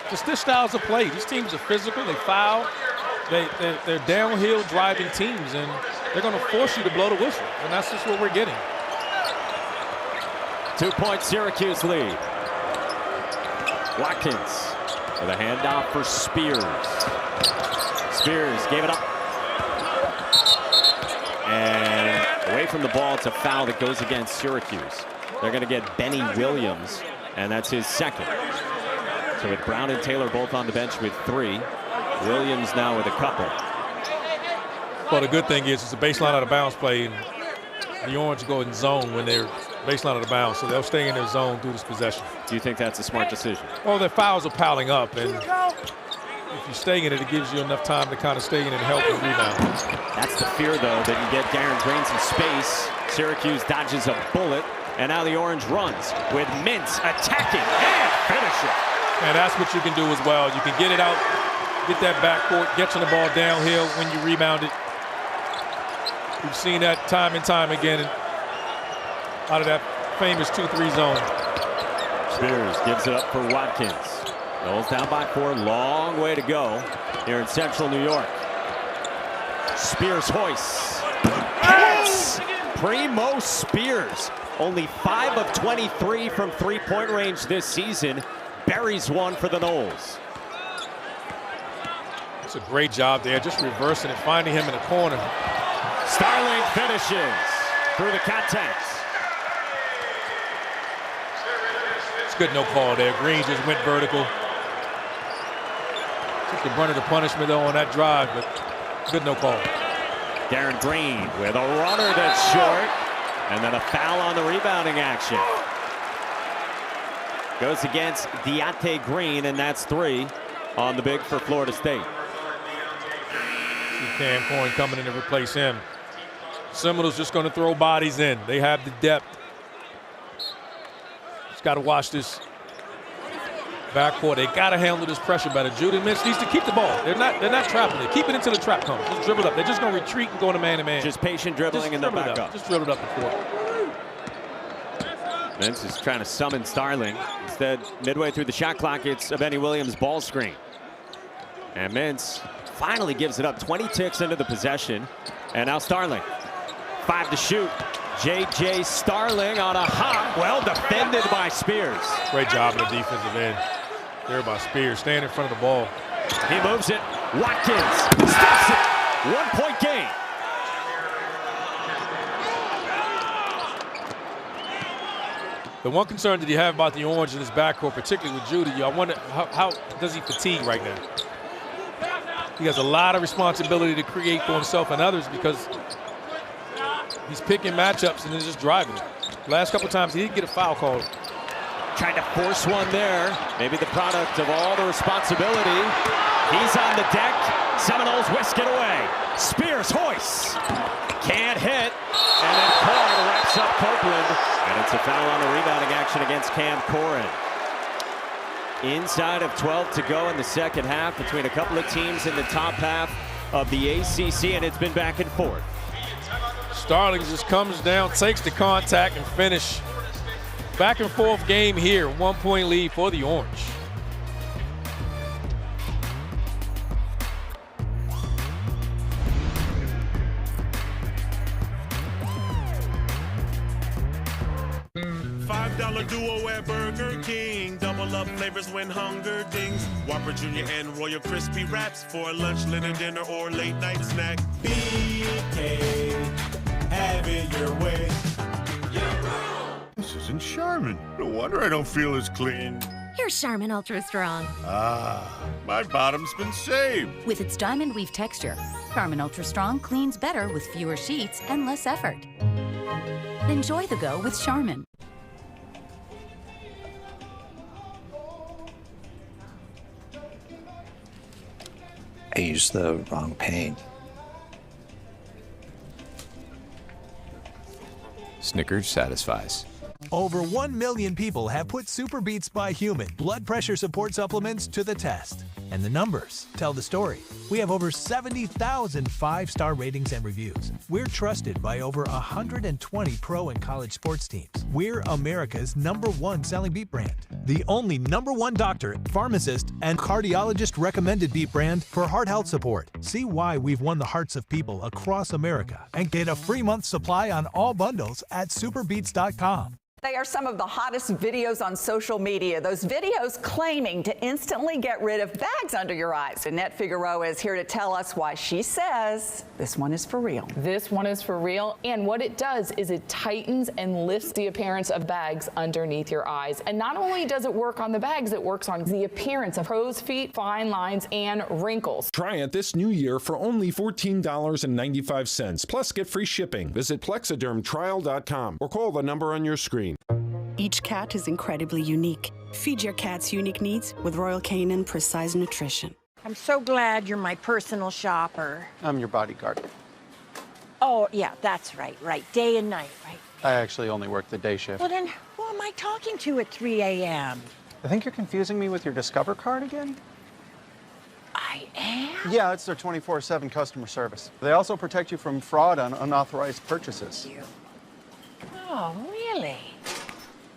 Just this styles of play. These teams are physical. They foul. They're downhill driving teams, and they're going to force you to blow the whistle, and that's just what we're getting. 2-point Syracuse lead. Watkins with a handoff for Spears. Spears gave it up. And away from the ball, it's a foul that goes against Syracuse. They're going to get Benny Williams, and that's his second. So with Brown and Taylor both on the bench with 3. Williams now with a couple. Well, the good thing is it's a baseline out of bounds play, and the Orange go in zone when they're baseline out of bounds, so they'll stay in their zone through this possession. Do you think that's a smart decision? Well, their fouls are piling up, and if you stay in it, it gives you enough time to kind of stay in and help and rebound. That's the fear, though, that you get Darren Green some space. Syracuse dodges a bullet, and now the Orange runs with Mintz attacking and finishing. And that's what you can do as well. You can get it out, get that backcourt, get you the ball downhill when you rebound it. We've seen that time and time again out of that famous 2-3 zone. Spears gives it up for Watkins. Noles down by 4, long way to go here in central New York. Spears hoists. Hits! Primo Spears, only 5 of 23 from three-point range this season. Buries one for the Noles. It's a great job there, just reversing it, finding him in the corner. Starling finishes through the contacts. It's good no call there. Green just went vertical. Took the brunt of the punishment though on that drive, but good no call. Darren Green with a runner that's short, and then a foul on the rebounding action. Goes against Deontay Green, and that's 3 on the big for Florida State. See Cam Coyne coming in to replace him. Seminoles just going to throw bodies in. They have the depth. Just got to watch this backcourt. They got to handle this pressure better. Judah Mintz needs to keep the ball. They're not trapping it. Keep it until the trap comes. Just dribble it up. They're just going to retreat and go to man-to-man. Just patient dribbling and then back up. Just dribble it up the court. Mintz is trying to summon Starling. Instead, midway through the shot clock, it's a Benny Williams ball screen. And Mintz finally gives it up. 20 ticks into the possession. And now Starling. 5 to shoot. J.J. Starling on a hop. Well defended by Spears. Great job in the defensive end there by Spears. Staying in front of the ball. He moves it. Watkins stops it. 1-point game. The one concern that you have about the Orange in this backcourt, particularly with Judah, I wonder how does he fatigue right now? He has a lot of responsibility to create for himself and others because he's picking matchups and then just driving it. Last couple times he didn't get a foul called. Trying to force one there. Maybe the product of all the responsibility. He's on the deck. Seminoles whisk it away. Spears hoists. Can't hit. And then Corin wraps up Copeland. And it's a foul on the rebounding action against Cam Corin. Inside of 12 to go in the second half between a couple of teams in the top half of the ACC, and it's been back and forth. Starling just comes down, takes the contact, and finish. Back and forth game here. 1-point lead for the Orange. $2 duo at Burger King. Double up flavors when hunger dings. Whopper Jr. and Royal Crispy Wraps for a lunch, dinner, or late night snack. BK, have it your way. This isn't Charmin. No wonder I don't feel as clean. Here's Charmin Ultra Strong. Ah, my bottom's been saved. With its diamond weave texture, Charmin Ultra Strong cleans better with fewer sheets and less effort. Enjoy the go with Charmin. I used the wrong paint. Snickers satisfies. Over 1 million people have put Super Beats by Human blood pressure support supplements to the test. And the numbers tell the story. We have over 70,000 5-star ratings and reviews. We're trusted by over 120 pro and college sports teams. We're America's #1 selling beet brand. The only #1 doctor, pharmacist, and cardiologist recommended beet brand for heart health support. See why we've won the hearts of people across America and get a free month supply on all bundles at superbeats.com. They are some of the hottest videos on social media. Those videos claiming to instantly get rid of bags under your eyes. Annette Figueroa is here to tell us why she says this one is for real. This one is for real. And what it does is it tightens and lifts the appearance of bags underneath your eyes. And not only does it work on the bags, it works on the appearance of crow's feet, fine lines, and wrinkles. Try it this new year for only $14.95. Plus, get free shipping. Visit plexidermtrial.com or call the number on your screen. Each cat is incredibly unique. Feed your cat's unique needs with Royal Canin Precise Nutrition. I'm so glad you're my personal shopper. I'm your bodyguard. Oh, yeah, that's right. Day and night, right? I actually only work the day shift. Well, then who am I talking to at 3 a.m.? I think you're confusing me with your Discover card again? I am? Yeah, it's their 24/7 customer service. They also protect you from fraud on unauthorized purchases. Oh, really?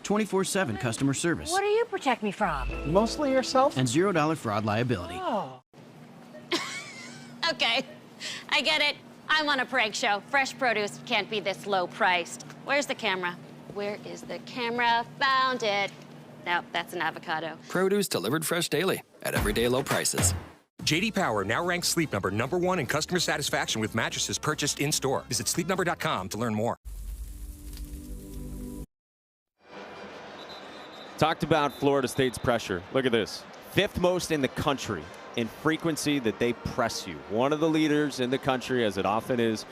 24/7 customer service. What do you protect me from? Mostly yourself. And $0 fraud liability. Oh. Okay, I get it. I'm on a prank show. Fresh produce can't be this low priced. Where's the camera? Where is the camera? Found it. No, that's an avocado. Produce delivered fresh daily at everyday low prices. J.D. Power now ranks Sleep Number #1 in customer satisfaction with mattresses purchased in-store. Visit sleepnumber.com to learn more. Talked about Florida State's pressure. Look at this. 5th most in the country in frequency that they press you. One of the leaders in the country, as it often is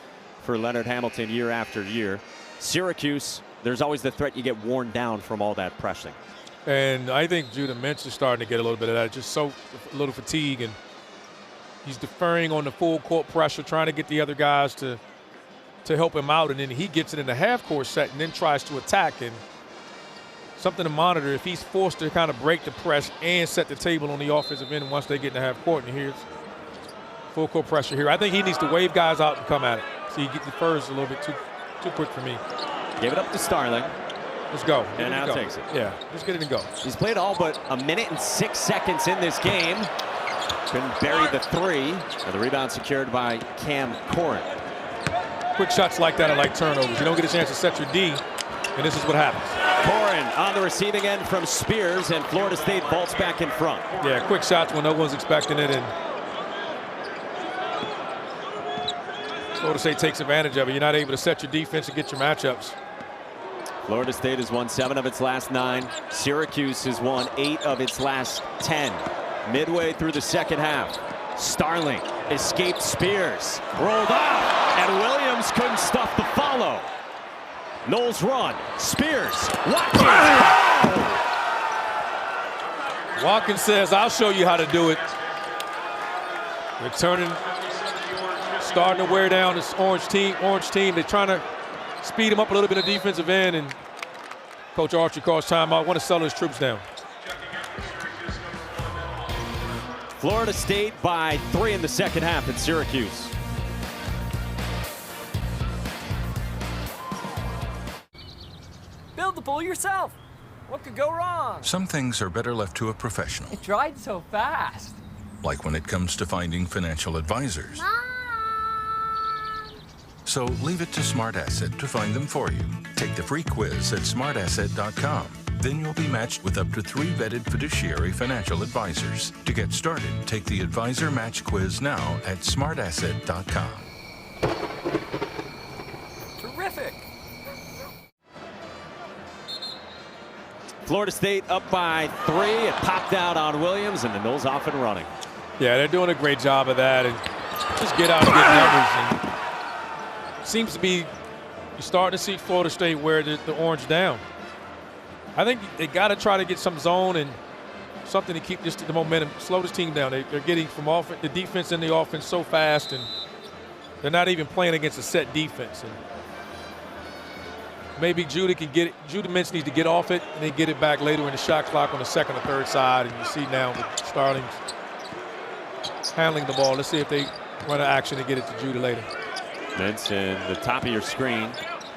for Leonard Hamilton year after year. Syracuse, there's always the threat you get worn down from all that pressing. And I think Judah Mintz is starting to get a little bit of that. Just a little fatigue, and he's deferring on the full court pressure, trying to get the other guys to help him out, and then he gets it in the half-court set and then tries to attack. And something to monitor if he's forced to kind of break the press and set the table on the offensive end once they get in the half court. And here's full court pressure here. I think he needs to wave guys out and come at it. So he defers a little bit too quick for me. Give it up to Starling. Let's go. And now takes it. Yeah, let's get it and go. He's played all but a minute and 6 seconds in this game. Couldn't bury the 3. And the rebound secured by Cam Corrin. Quick shots like that are like turnovers. You don't get a chance to set your D, and this is what happens. Corrin on the receiving end from Spears, and Florida State vaults back in front. Yeah, quick shots when no one's expecting it, and Florida State takes advantage of it. You're not able to set your defense and get your matchups. Florida State has won 7 of its last 9. Syracuse has won 8 of its last 10. Midway through the second half, Starling escaped Spears, rolled off, and Williams couldn't stuff the follow. Knowles run, Spears, Watkins. Oh! Watkins says, I'll show you how to do it. Returning, starting to wear down this orange team. They're trying to speed him up a little bit of defensive end, and Coach Archer calls timeout. Want to settle his troops down. Florida State by 3 in the second half at Syracuse. Build the pool yourself. What could go wrong? Some things are better left to a professional. It dried so fast. Like when it comes to finding financial advisors. Mom! So leave it to Smart Asset to find them for you. Take the free quiz at smartasset.com. Then you'll be matched with up to 3 vetted fiduciary financial advisors. To get started, take the Advisor Match Quiz now at smartasset.com. Terrific. Florida State up by 3. It popped out on Williams, and the Noles off and running. Yeah, they're doing a great job of that, and just get out and get numbers. And seems to be you're starting to see Florida State wear the orange down. I think they got to try to get some zone and something to keep the momentum, slow this team down. They're getting from the defense and the offense so fast, and they're not even playing against a set defense. And maybe Judah can get it. Judah Mintz needs to get off it and then get it back later in the shot clock on the second or third side. And you see now the Starlings handling the ball. Let's see if they run an action and get it to Judah later. Mintz in the top of your screen,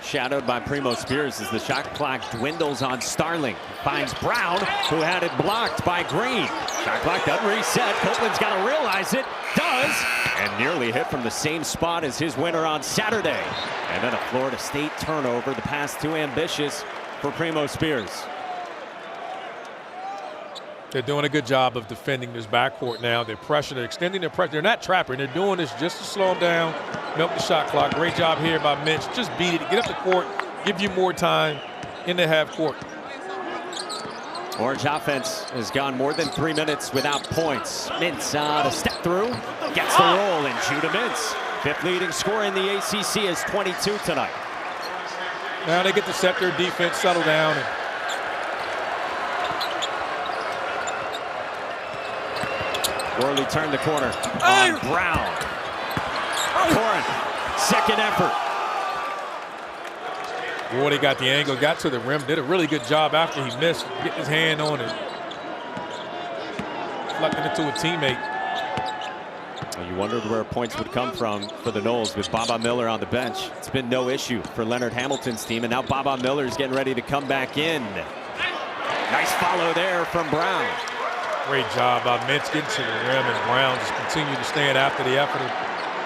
shadowed by Primo Spears as the shot clock dwindles on Starling. Finds Brown, who had it blocked by Green. Shot clock doesn't reset. Copeland's got to realize it. Does. And nearly hit from the same spot as his winner on Saturday. And then a Florida State turnover. The pass too ambitious for Primo Spears. They're doing a good job of defending this backcourt now. They're pressure. They're extending their pressure. They're not trapping. They're doing this just to slow them down, milk the shot clock. Great job here by Mintz. Just beat it. Get up the court. Give you more time in the half court. Orange offense has gone more than 3 minutes without points. Mintz to step through. Gets the roll, and Judah Mintz, 5th leading scorer in the ACC, is 22 tonight. Now they get to set their defense, settle down. And Worley turned the corner on Brown. Corin, second effort. Worley got the angle, got to the rim, did a really good job after he missed, getting his hand on it. Flecking it to a teammate. Well, you wondered where points would come from for the Noles with Baba Miller on the bench. It's been no issue for Leonard Hamilton's team, and now Baba Miller's getting ready to come back in. Nice follow there from Brown. Great job by Mintz getting to the rim, and Brown just continued to stand after the effort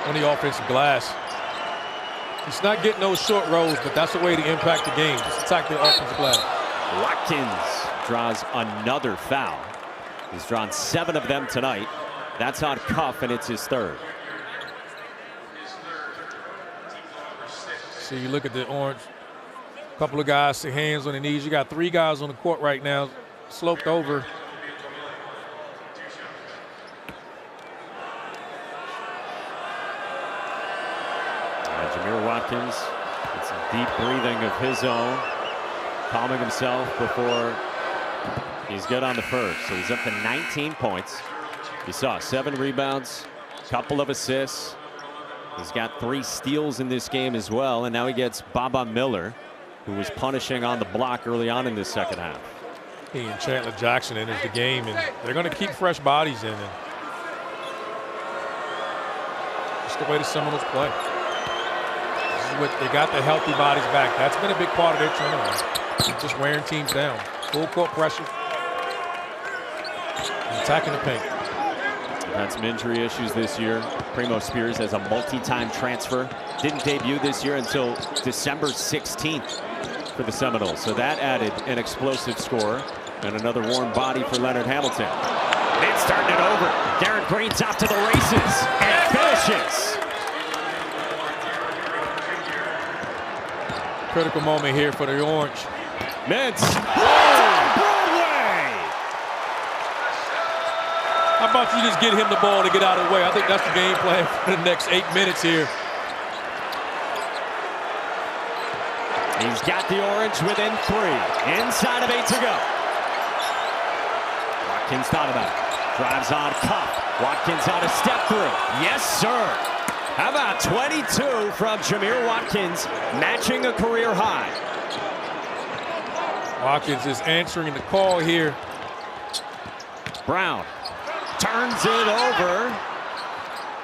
on the offensive glass. He's not getting those short rolls, but that's the way to impact the game. Just attack the offensive glass. Watkins draws another foul. He's drawn 7 of them tonight. That's on Cuff, and it's his 3rd. So you look at the Orange, a couple of guys, hands on the knees. You got 3 guys on the court right now, sloped over. Jamir Watkins gets some deep breathing of his own, calming himself before he's good on the first. So he's up to 19 points. You saw 7 rebounds, couple of assists. He's got 3 steals in this game as well, and now he gets Baba Miller, who was punishing on the block early on in this second half. He and Chandler Jackson enters the game, and they're going to keep fresh bodies in. And just the way the Seminoles play. They got the healthy bodies back. That's been a big part of their turnaround. Just wearing teams down. Full court pressure. Attacking the paint. Had some injury issues this year. Primo Spears as a multi-time transfer. Didn't debut this year until December 16th for the Seminoles. So that added an explosive score and another warm body for Leonard Hamilton. Mintz starting it over. Garrett Green's off to the races and finishes. Critical moment here for the Orange. Mintz. Broadway. How about you just get him the ball to get out of the way? I think that's the game plan for the next 8 minutes here. He's got the Orange within 3. Inside of 8 to go. Watkins thought about it. Drives on Cuff. Watkins on a step through. Yes, sir. How about 22 from Jamir Watkins, matching a career high. Watkins is answering the call here. Brown turns it over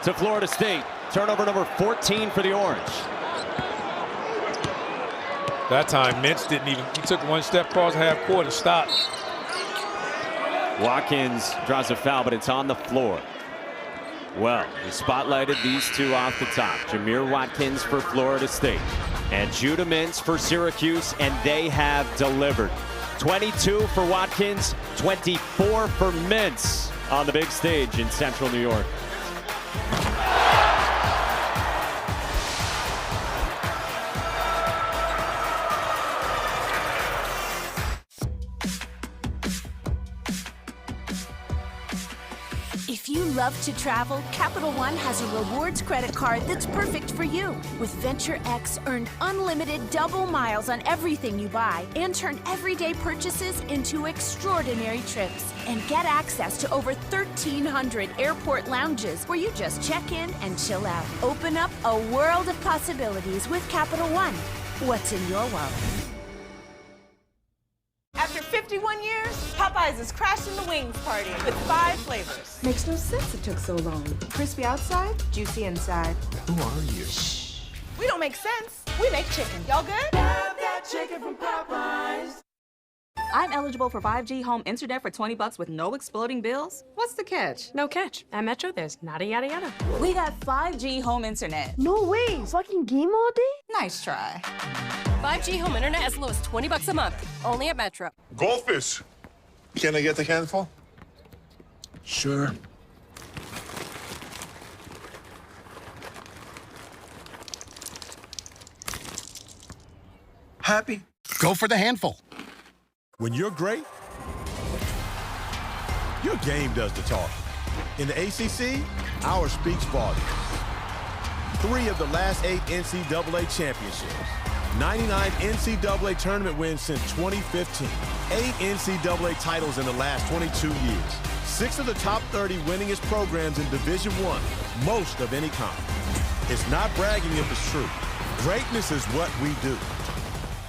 to Florida State. Turnover number 14 for the Orange. That time, Mintz didn't even, he took 1 step across half court and stopped. Watkins draws a foul, but it's on the floor. Well, we spotlighted these two off the top. Jamir Watkins for Florida State and Judah Mintz for Syracuse, and they have delivered. 22 for Watkins, 24 for Mintz on the big stage in Central New York. If you love to travel, Capital One has a rewards credit card that's perfect for you. With Venture X, earn unlimited double miles on everything you buy and turn everyday purchases into extraordinary trips. And get access to over 1,300 airport lounges where you just check in and chill out. Open up a world of possibilities with Capital One. What's in your wallet? After 51 years, Popeyes is crashing the wings party with 5 flavors. Makes no sense it took so long. Crispy outside, juicy inside. Who are you? Shh. We don't make sense. We make chicken. Y'all good? Love that chicken from Popeyes. I'm eligible for 5G home internet for $20 with no exploding bills. What's the catch? No catch. At Metro, there's nada yada yada. We got 5G home internet. No way. Fucking game all day? Nice try. 5G home internet as low as $20 a month. Only at Metro. Goldfish. Can I get the handful? Sure. Happy? Go for the handful. When you're great, your game does the talking. In the ACC, ours speaks volumes. 3 of the last 8 NCAA championships. 99 NCAA tournament wins since 2015. 8 NCAA titles in the last 22 years. 6 of the top 30 winningest programs in Division I, most of any conference. It's not bragging if it's true. Greatness is what we do.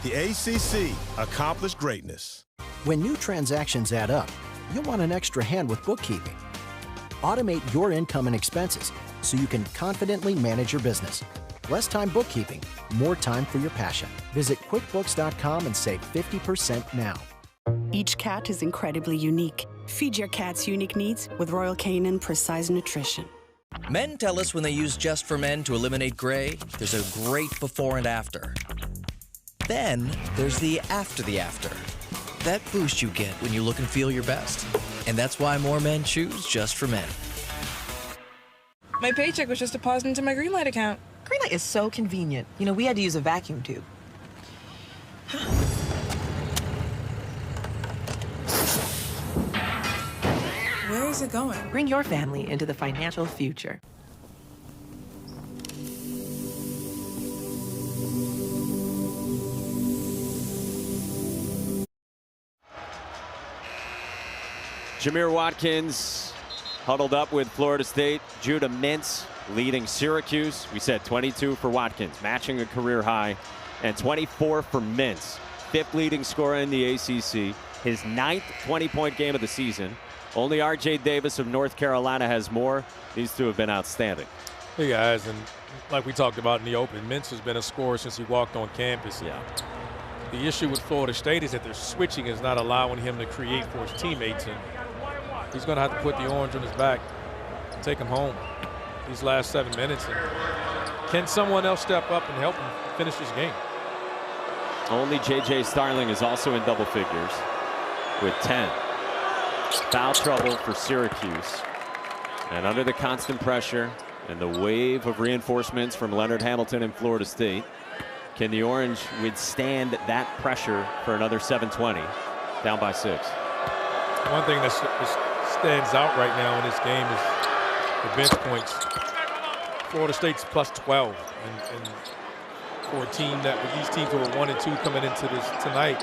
The ACC accomplished greatness. When new transactions add up, you'll want an extra hand with bookkeeping. Automate your income and expenses so you can confidently manage your business. Less time bookkeeping, more time for your passion. Visit QuickBooks.com and save 50% now. Each cat is incredibly unique. Feed your cat's unique needs with Royal Canin Precise Nutrition. Men tell us when they use Just for Men to eliminate gray, there's a great before and after. Then there's the after. That boost you get when you look and feel your best. And that's why more men choose Just for Men. My paycheck was just deposited into my Greenlight account. Greenlight is so convenient. You know, we had to use a vacuum tube. Where is it going? Bring your family into the financial future. Jamir Watkins huddled up with Florida State. Judah Mintz leading Syracuse. We said 22 for Watkins, matching a career high, and 24 for Mintz. 5th leading scorer in the ACC. His 9th 20-point game of the season. Only R.J. Davis of North Carolina has more. These two have been outstanding. Hey, guys, and like we talked about in the open, Mintz has been a scorer since he walked on campus. Yeah. The issue with Florida State is that their switching is not allowing him to create for his teammates, and he's going to have to put the orange on his back and take him home these last 7 minutes. And can someone else step up and help him finish this game? Only J.J. Starling is also in double figures with 10. Foul trouble for Syracuse. And under the constant pressure and the wave of reinforcements from Leonard Hamilton and Florida State, can the Orange withstand that pressure for another 7:20? Down by 6. One thing that stands out right now in this game is the bench points. Florida State's plus 12, and for a team that with these teams who are 1 and 2 coming into this tonight,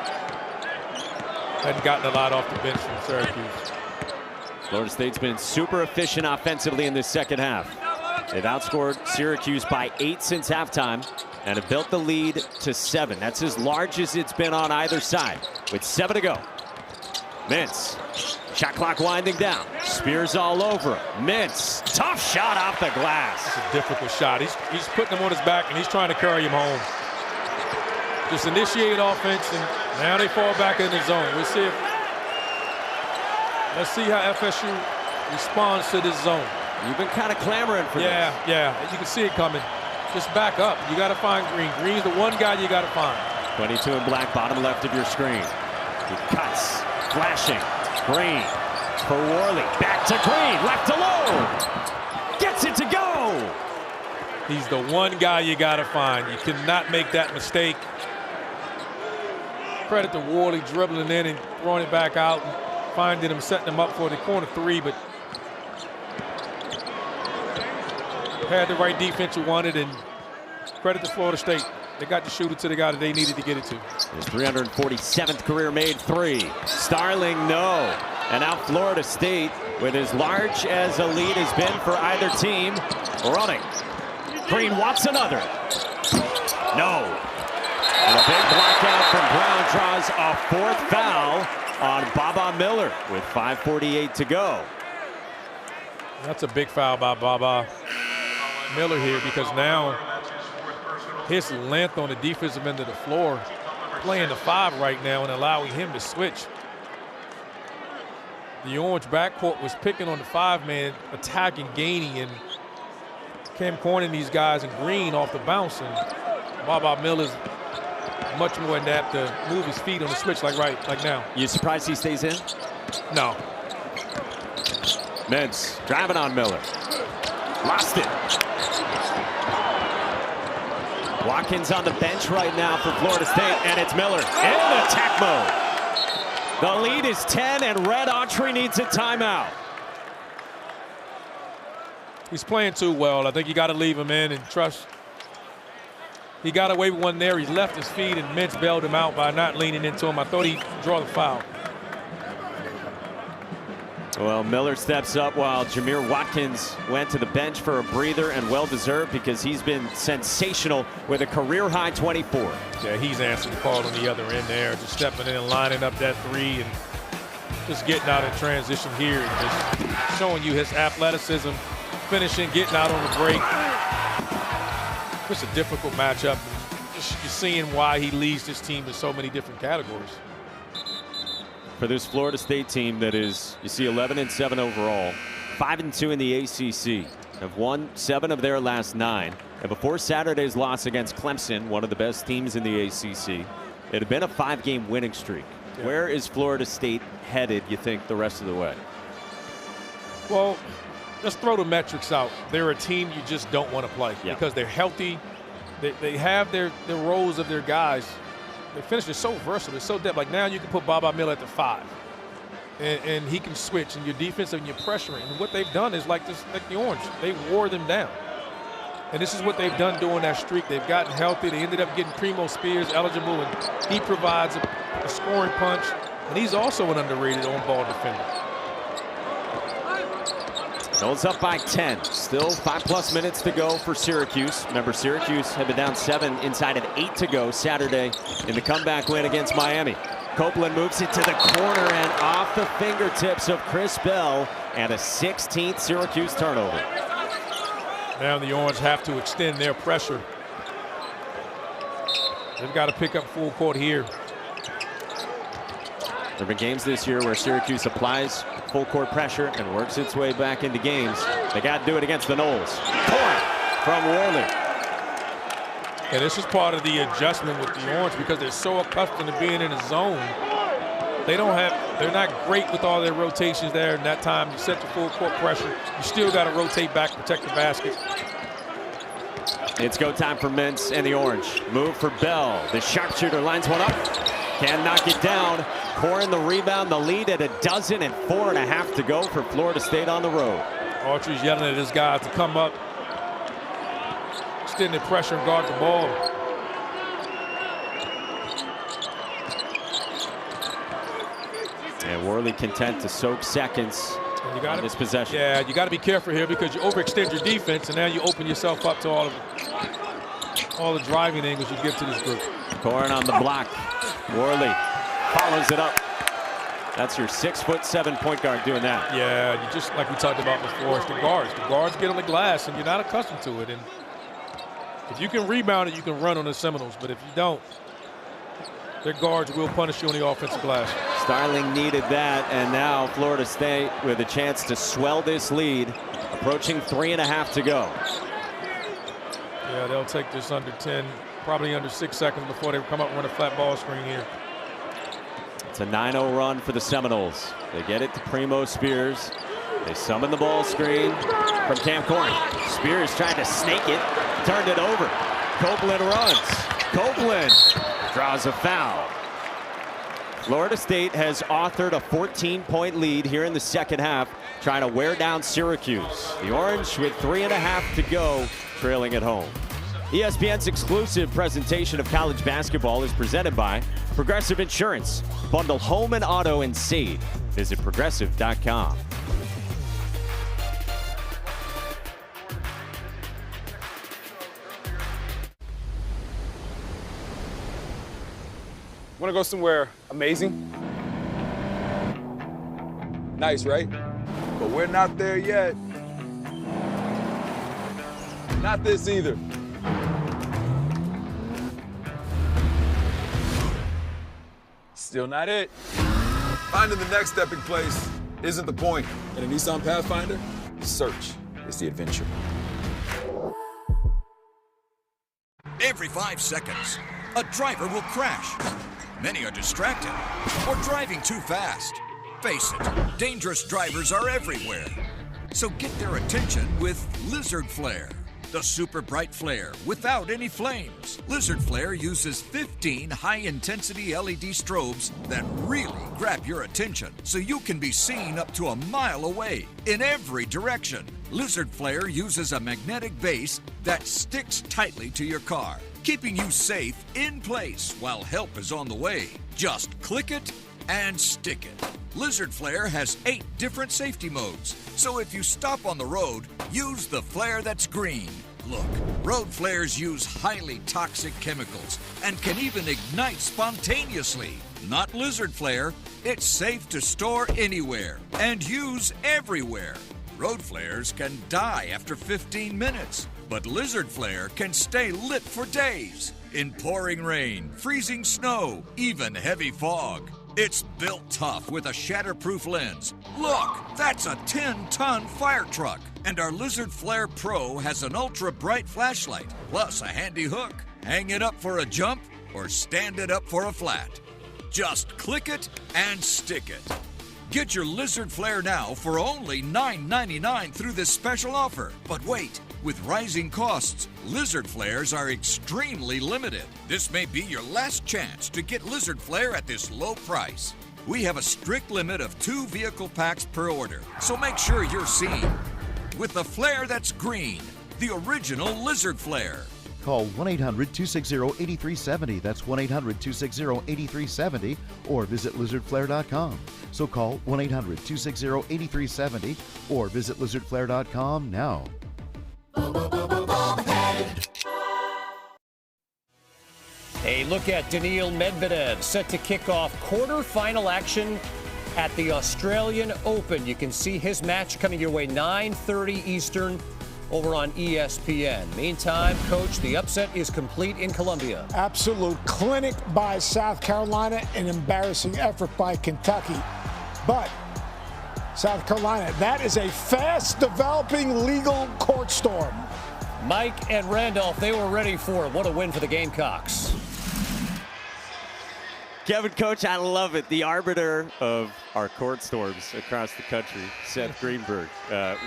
hadn't gotten a lot off the bench from Syracuse. Florida State's been super efficient offensively in this second half. They've outscored Syracuse by 8 since halftime and have built the lead to 7. That's as large as it's been on either side with 7 to go. Mintz, shot clock winding down. Spears all over him. Mintz, tough shot off the glass. It's a difficult shot. He's putting him on his back and he's trying to carry him home. Just initiate offense, and now they fall back in the zone. Let's see how FSU responds to this zone. You've been kind of clamoring for this. Yeah. You can see it coming. Just back up. You got to find Green. Green's the one guy you got to find. 22 in black, bottom left of your screen. He cuts, flashing. Green for Worley. Back to Green, left alone. Gets it to go. He's the one guy you got to find. You cannot make that mistake. Credit to Worley dribbling in and throwing it back out, and finding him, setting him up for the corner three, but had the right defense you wanted, and credit to Florida State. They got the shooter to the guy that they needed to get it to. His 347th career made three. Starling, no. And now Florida State, with as large as a lead has been for either team, running. Green wants another. No. And a big blockout from Brown draws a fourth foul on Baba Miller with 5:48 to go. That's a big foul by Baba Miller here, because now his length on the defensive end of the floor, playing the 5 right now and allowing him to switch. The Orange backcourt was picking on the 5-man, attacking, gaining, and Cam cornering these guys in Green off the bounce, and Baba Miller's much more adept to move his feet on the switch like now. You surprised he stays in? No. Mintz driving on Miller. Lost it. Watkins on the bench right now for Florida State, and it's Miller in attack mode. The lead is 10, and Red Autry needs a timeout. He's playing too well. I think you got to leave him in and trust. He got away with one there. He left his feet, and Mintz bailed him out by not leaning into him. I thought he'd draw the foul. Well, Miller steps up while Jamir Watkins went to the bench for a breather, and well-deserved, because he's been sensational with a career-high 24. Yeah, he's answered the call on the other end there, just stepping in and lining up that three and just getting out in transition here and just showing you his athleticism, finishing, getting out on the break. Just a difficult matchup. Just you're seeing why he leads this team in so many different categories. For this Florida State team that is, you see, 11-7 overall, 5-2 in the ACC, have won 7 of their last 9. And before Saturday's loss against Clemson, one of the best teams in the ACC, it had been a 5-game winning streak. Yeah. Where is Florida State headed, you think, the rest of the way? Well, let's throw the metrics out. They're a team you just don't want to play because they're healthy. They have their roles of their guys. They finish it so versatile, it's so depth. Like now you can put Baba Miller at the 5. And he can switch, and your defense and your pressuring. And what they've done is like the Orange. They wore them down. And this is what they've done during that streak. They've gotten healthy. They ended up getting Primo Spears eligible, and he provides a scoring punch. And he's also an underrated on-ball defender. Goes up by 10. Still 5+ minutes to go for Syracuse. Remember, Syracuse had been down 7 inside of 8 to go Saturday in the comeback win against Miami. Copeland moves it to the corner and off the fingertips of Chris Bell, and a 16th Syracuse turnover. Now the Orange have to extend their pressure. They've got to pick up full court here. There have been games this year where Syracuse applies full court pressure and works its way back into games. They got to do it against the Noles. Point from Worley. And this is part of the adjustment with the Orange, because they're so accustomed to being in a zone. They're not great with all their rotations there. In that time, you set the full court pressure. You still got to rotate back, protect the basket. It's go time for Mintz and the Orange. Move for Bell. The sharpshooter lines one up. Can knock it down. Corin the rebound. The lead at 12 and 4.5 to go for Florida State on the road. Autry's yelling at his guys to come up, extend the pressure and guard the ball. And Worley content to soak seconds on this possession. Yeah, you got to be careful here, because you overextend your defense, and now you open yourself up to all the driving angles you give to this group. Corin on the block. Worley follows it up. That's your 6'7" point guard doing that. Yeah, you just like we talked about before, it's the guards. The guards get on the glass, and you're not accustomed to it. And if you can rebound it, you can run on the Seminoles. But if you don't, their guards will punish you on the offensive glass. Starling needed that, and now Florida State with a chance to swell this lead. A approaching 3.5 to go. Yeah, they'll take this under 10, probably under 6 seconds before they come up and run a flat ball screen here. It's a 9-0 run for the Seminoles. They get it to Primo Spears. They summon the ball screen from Cam Corn. Spears tried to snake it, turned it over. Copeland runs. Copeland draws a foul. Florida State has authored a 14-point lead here in the second half, trying to wear down Syracuse. The Orange with 3.5 to go, trailing at home. ESPN's exclusive presentation of college basketball is presented by Progressive Insurance. Bundle home and auto and save. Visit progressive.com. Want to go somewhere amazing? Nice, right? But we're not there yet. Not this either. Still not it. Finding the next stepping place isn't the point. In a Nissan Pathfinder, search is the adventure. Every 5 seconds, a driver will crash. Many are distracted or driving too fast. Face it, dangerous drivers are everywhere. So get their attention with Lizard Flare, the super bright flare without any flames. Lizard Flare uses 15 high-intensity LED strobes that really grab your attention so you can be seen up to a mile away in every direction. Lizard Flare uses a magnetic base that sticks tightly to your car, keeping you safe in place while help is on the way. Just click it and stick it. Lizard Flare has 8 different safety modes, so if you stop on the road, use the flare that's green. Look, road flares use highly toxic chemicals and can even ignite spontaneously. Not Lizard Flare. It's safe to store anywhere and use everywhere. Road flares can die after 15 minutes, but Lizard Flare can stay lit for days in pouring rain, freezing snow, even heavy fog. It's built tough with a shatterproof lens. Look, that's a 10-ton fire truck. And our Lizard Flare Pro has an ultra-bright flashlight, plus a handy hook. Hang it up for a jump or stand it up for a flat. Just click it and stick it. Get your Lizard Flare now for only $9.99 through this special offer. But wait, with rising costs, Lizard Flares are extremely limited. This may be your last chance to get Lizard Flare at this low price. We have a strict limit of 2 vehicle packs per order, so make sure you're seen with the flare that's green, the original Lizard Flare. Call 1-800-260-8370. That's 1-800-260-8370 or visit lizardflare.com. So call 1-800-260-8370 or visit lizardflare.com now. A look at Daniil Medvedev set to kick off quarterfinal action at the Australian Open. You can see his match coming your way 9:30 Eastern over on ESPN. Meantime, Coach, the upset is complete in Columbia. Absolute clinic by South Carolina, an embarrassing effort by Kentucky. But South Carolina, that is a fast-developing legal court storm. Mike and Randolph, they were ready for it. What a win for the Gamecocks. Kevin, Coach, I love it. The arbiter of our court storms across the country, Seth Greenberg.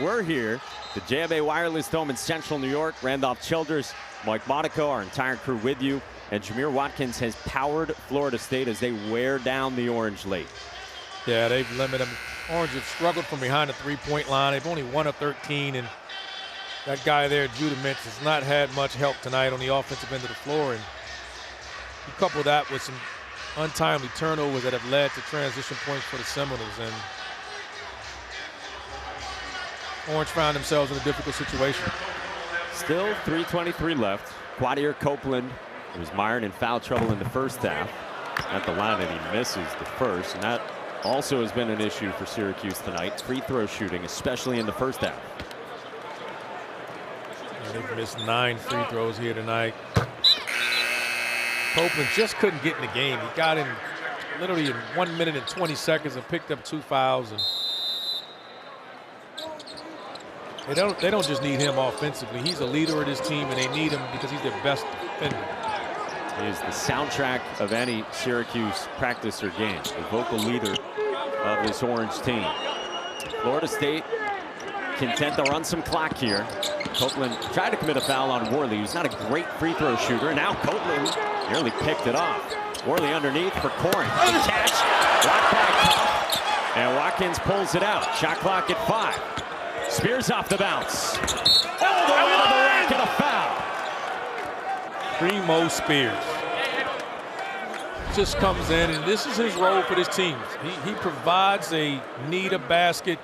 We're here, the JMA Wireless Dome in Central New York. Randolph Childress, Mike Monaco, our entire crew with you. And Jamir Watkins has powered Florida State as they wear down the Orange late. Yeah, they've limited them. Orange have struggled from behind the three-point line. They've only won of 13, and that guy there, Judah Mintz, has not had much help tonight on the offensive end of the floor. And you couple that with some untimely turnovers that have led to transition points for the Seminoles, and Orange found themselves in a difficult situation. Still 3:23 left. Quadir Copeland was mired in foul trouble in the first half at the line, and he misses the first, and that also has been an issue for Syracuse tonight. Free throw shooting, especially in the first half. Yeah, they've missed 9 free throws here tonight. Copeland just couldn't get in the game. He got in literally in 1 minute and 20 seconds and picked up 2 fouls. And They don't just need him offensively. He's a leader of this team, and they need him because he's their best defender. He is the soundtrack of any Syracuse practice or game, the vocal leader of this Orange team. Florida State content to run some clock here. Copeland tried to commit a foul on Worley, who's not a great free throw shooter. And now Copeland nearly picked it off. Worley underneath for Corin. Good catch, blocked by Cuff, and Watkins pulls it out. Shot clock at 5. Spears off the bounce. All the way to the rack and a foul. Primo Spears just comes in, and this is his role for this team. He provides a need a basket.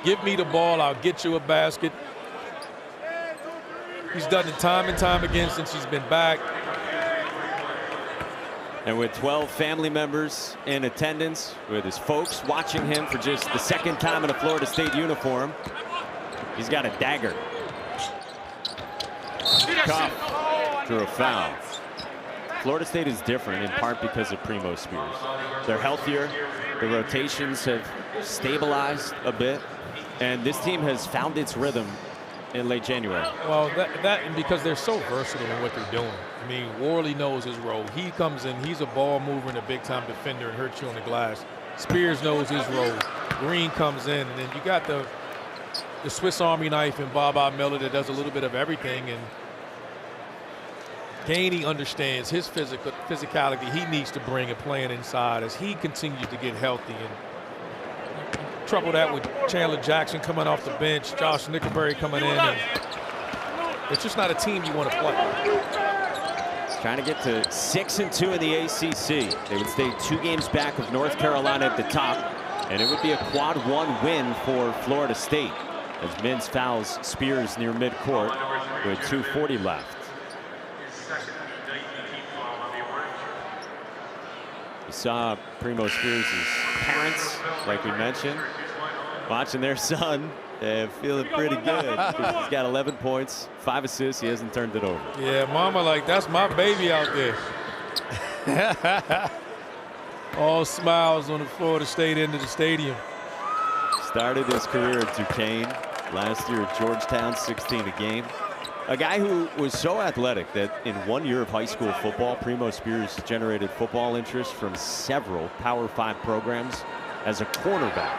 Give me the ball, I'll get you a basket. He's done it time and time again since he's been back. And with 12 family members in attendance, with his folks watching him for just the second time in a Florida State uniform, he's got a dagger. Cuff drew a foul. Florida State is different in part because of Primo Spears. They're healthier. The rotations have stabilized a bit. And this team has found its rhythm in late January. Well, that and because they're so versatile in what they're doing. I mean, Worley knows his role. He comes in, he's a ball mover and a big-time defender and hurts you on the glass. Spears knows his role. Green comes in, and then you got the Swiss Army knife and Baba Miller that does a little bit of everything. And Gainey understands his physicality he needs to bring and playing inside as he continues to get healthy. And trouble that with Chandler Jackson coming off the bench, Josh Nickelberry coming in, and it's just not a team you want to play. Trying to get to 6-2 in the ACC. They would stay 2 games back of North Carolina at the top, and it would be a quad 1 win for Florida State as Mintz fouls Spears near midcourt with 2:40 left. You saw Primo Spears' parents, like we mentioned, watching their son, feeling pretty good. He's got 11 points, 5 assists. He hasn't turned it over. Yeah, mama, like, that's my baby out there. All smiles on the Florida State end of the stadium. Started his career at Duquesne. Last year at Georgetown, 16 a game. A guy who was so athletic that in 1 year of high school football, Primo Spears generated football interest from several Power 5 programs as a cornerback.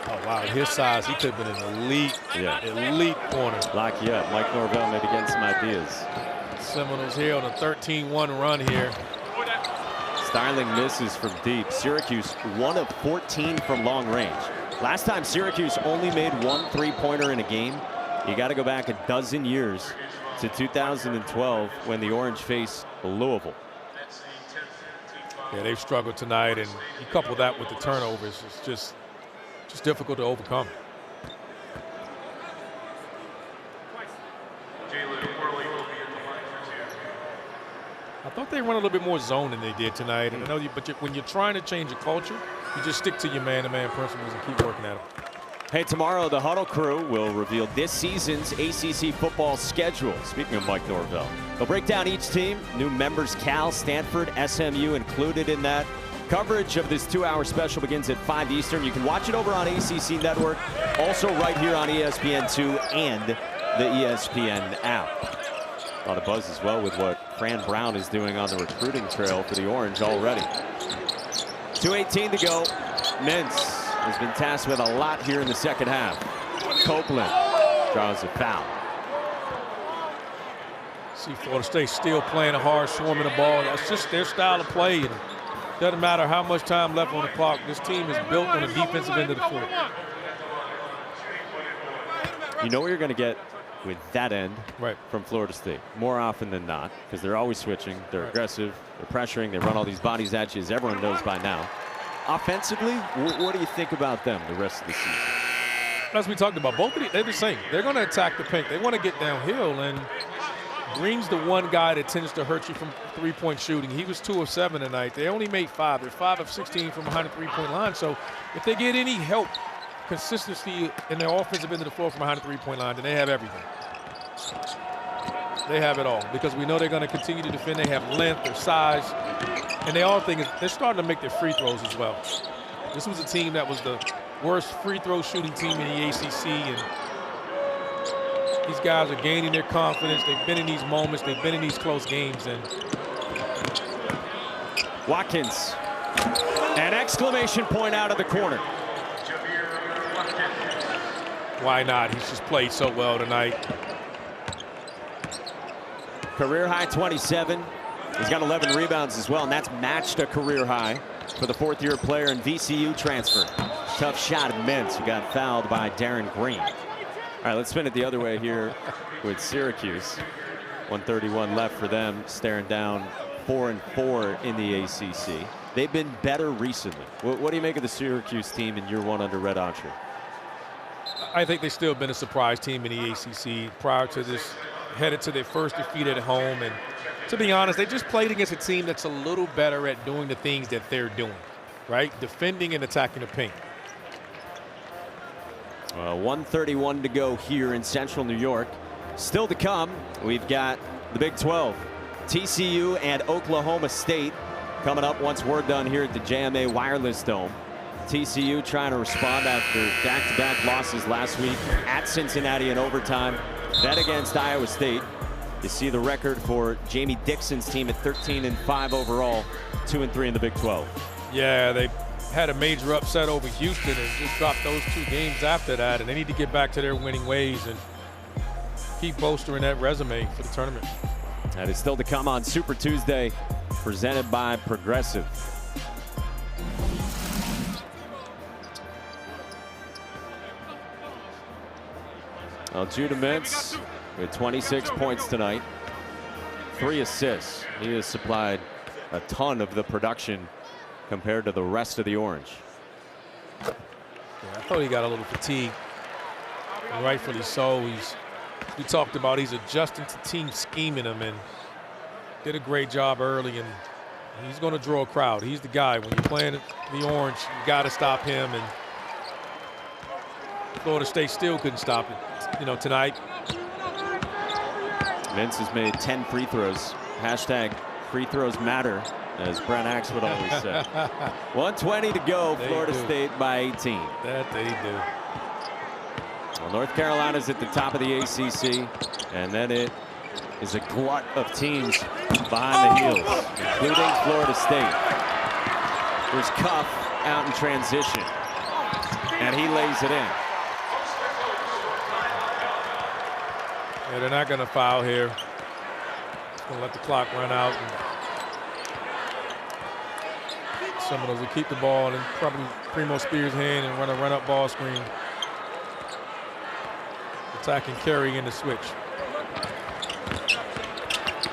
Oh, wow, at his size, he could have been an elite corner. Lock you up. Mike Norvell maybe getting some ideas. Seminoles here on a 13-1 run here. Starling misses from deep. Syracuse 1 of 14 from long range. Last time Syracuse only made 1 3-pointer in a game. You got to go back a dozen years to 2012 when the Orange faced Louisville. Yeah, they've struggled tonight, and you couple that with the turnovers, it's just difficult to overcome. I thought they run a little bit more zone than they did tonight. And I know when you're trying to change a culture, you just stick to your man-to-man principles and keep working at them. Hey, tomorrow the Huddle crew will reveal this season's ACC football schedule. Speaking of Mike Norvell, they'll break down each team. New members, Cal, Stanford, SMU included in that. Coverage of this 2-hour special begins at 5 Eastern. You can watch it over on ACC Network, also right here on ESPN2 and the ESPN app. A lot of buzz as well with what Fran Brown is doing on the recruiting trail for the Orange already. 2:18 to go. Mintz has been tasked with a lot here in the second half. Copeland draws a foul. See Florida State still playing a hard, swarming the ball. That's just their style of play. And doesn't matter how much time left on the clock. This team is built on the defensive end of the floor. You know what you're going to get with that end from Florida State more often than not, because they're always switching. They're aggressive. They're pressuring. They run all these bodies at you, as everyone knows by now. Offensively, what do you think about them the rest of the season? As we talked about, both of these, they're the same. They're going to attack the paint. They want to get downhill, and Green's the one guy that tends to hurt you from three-point shooting. He was 2 of 7 tonight. They only made 5. They're 5 of 16 from behind the three-point line. So if they get any help, consistency in their offensive end of the floor from behind the three-point line, then they have everything. They have it all, because we know they're going to continue to defend. They have length, their size, and they all think they're starting to make their free throws as well. This was a team that was the worst free throw shooting team in the ACC, and these guys are gaining their confidence. They've been in these moments. They've been in these close games. And Watkins, an exclamation point out of the corner. Why not? He's just played so well tonight. Career high 27. He's got 11 rebounds as well, and that's matched a career high for the fourth-year player and VCU transfer. Tough shot of Mintz, who got fouled by Darren Green. All right, let's spin it the other way here with Syracuse. 1:31 left for them, staring down 4-4 in the ACC. They've been better recently. What do you make of the Syracuse team in year one under Red Autry? I think they've still been a surprise team in the ACC prior to this, headed to their first defeat at home. And to be honest, they just played against a team that's a little better at doing the things that they're doing, right? Defending and attacking the paint. 1:31 to go here in Central New York. Still to come, we've got the Big 12. TCU and Oklahoma State coming up once we're done here at the JMA Wireless Dome. TCU trying to respond after back-to-back losses last week at Cincinnati in overtime, then against Iowa State. You see the record for Jamie Dixon's team at 13-5 overall, 2-3 in the Big 12. Yeah, they had a major upset over Houston and just dropped those 2 games after that, and they need to get back to their winning ways and keep bolstering that resume for the tournament. That is still to come on Super Tuesday, presented by Progressive. Well, Judah Mintz with 26 points tonight, 3 assists. He has supplied a ton of the production compared to the rest of the Orange. Yeah, I thought he got a little fatigued, and rightfully so. We talked about he's adjusting to team scheming him and did a great job early, and he's going to draw a crowd. He's the guy. When you're playing the Orange, you got to stop him, and Florida State still couldn't stop it, tonight. Mintz has made 10 free throws. Hashtag free throws matter, as Brent Axe would always say. 1:20 to go, Florida State by 18. That they do. Well, North Carolina's at the top of the ACC, and then it is a glut of teams behind the heels, including Florida State. There's Cuff out in transition, and he lays it in. Yeah, they're not going to foul here. Just going to let the clock run out. And Seminoles will keep the ball and probably Primo Spears' hand and run a run-up ball screen. Attacking Carey in the switch.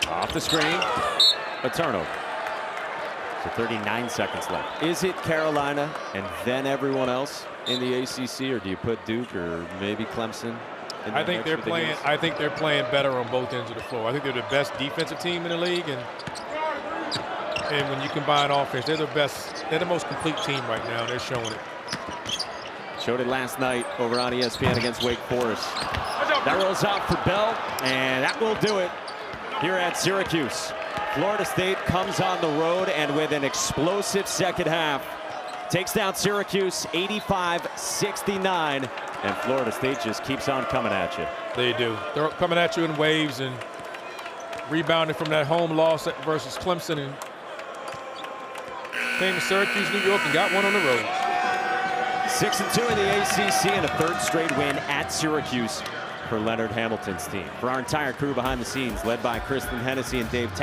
Off the screen, a turnover. So 39 seconds left. Is it Carolina and then everyone else in the ACC, or do you put Duke or maybe Clemson? I think they're playing. I think they're playing better on both ends of the floor. I think they're the best defensive team in the league, and when you combine offense, they're the best. They're the most complete team right now. They're showing it. Showed it last night over on ESPN against Wake Forest. That rolls out for Bell, and that will do it here at Syracuse. Florida State comes on the road, and with an explosive second half, takes down Syracuse 85-69, and Florida State just keeps on coming at you. They do. They're coming at you in waves and rebounding from that home loss versus Clemson, and came to Syracuse, New York, and got one on the road. 6-2 in the ACC, and a 3rd straight win at Syracuse for Leonard Hamilton's team. For our entire crew behind the scenes, led by Kristen Hennessy and Dave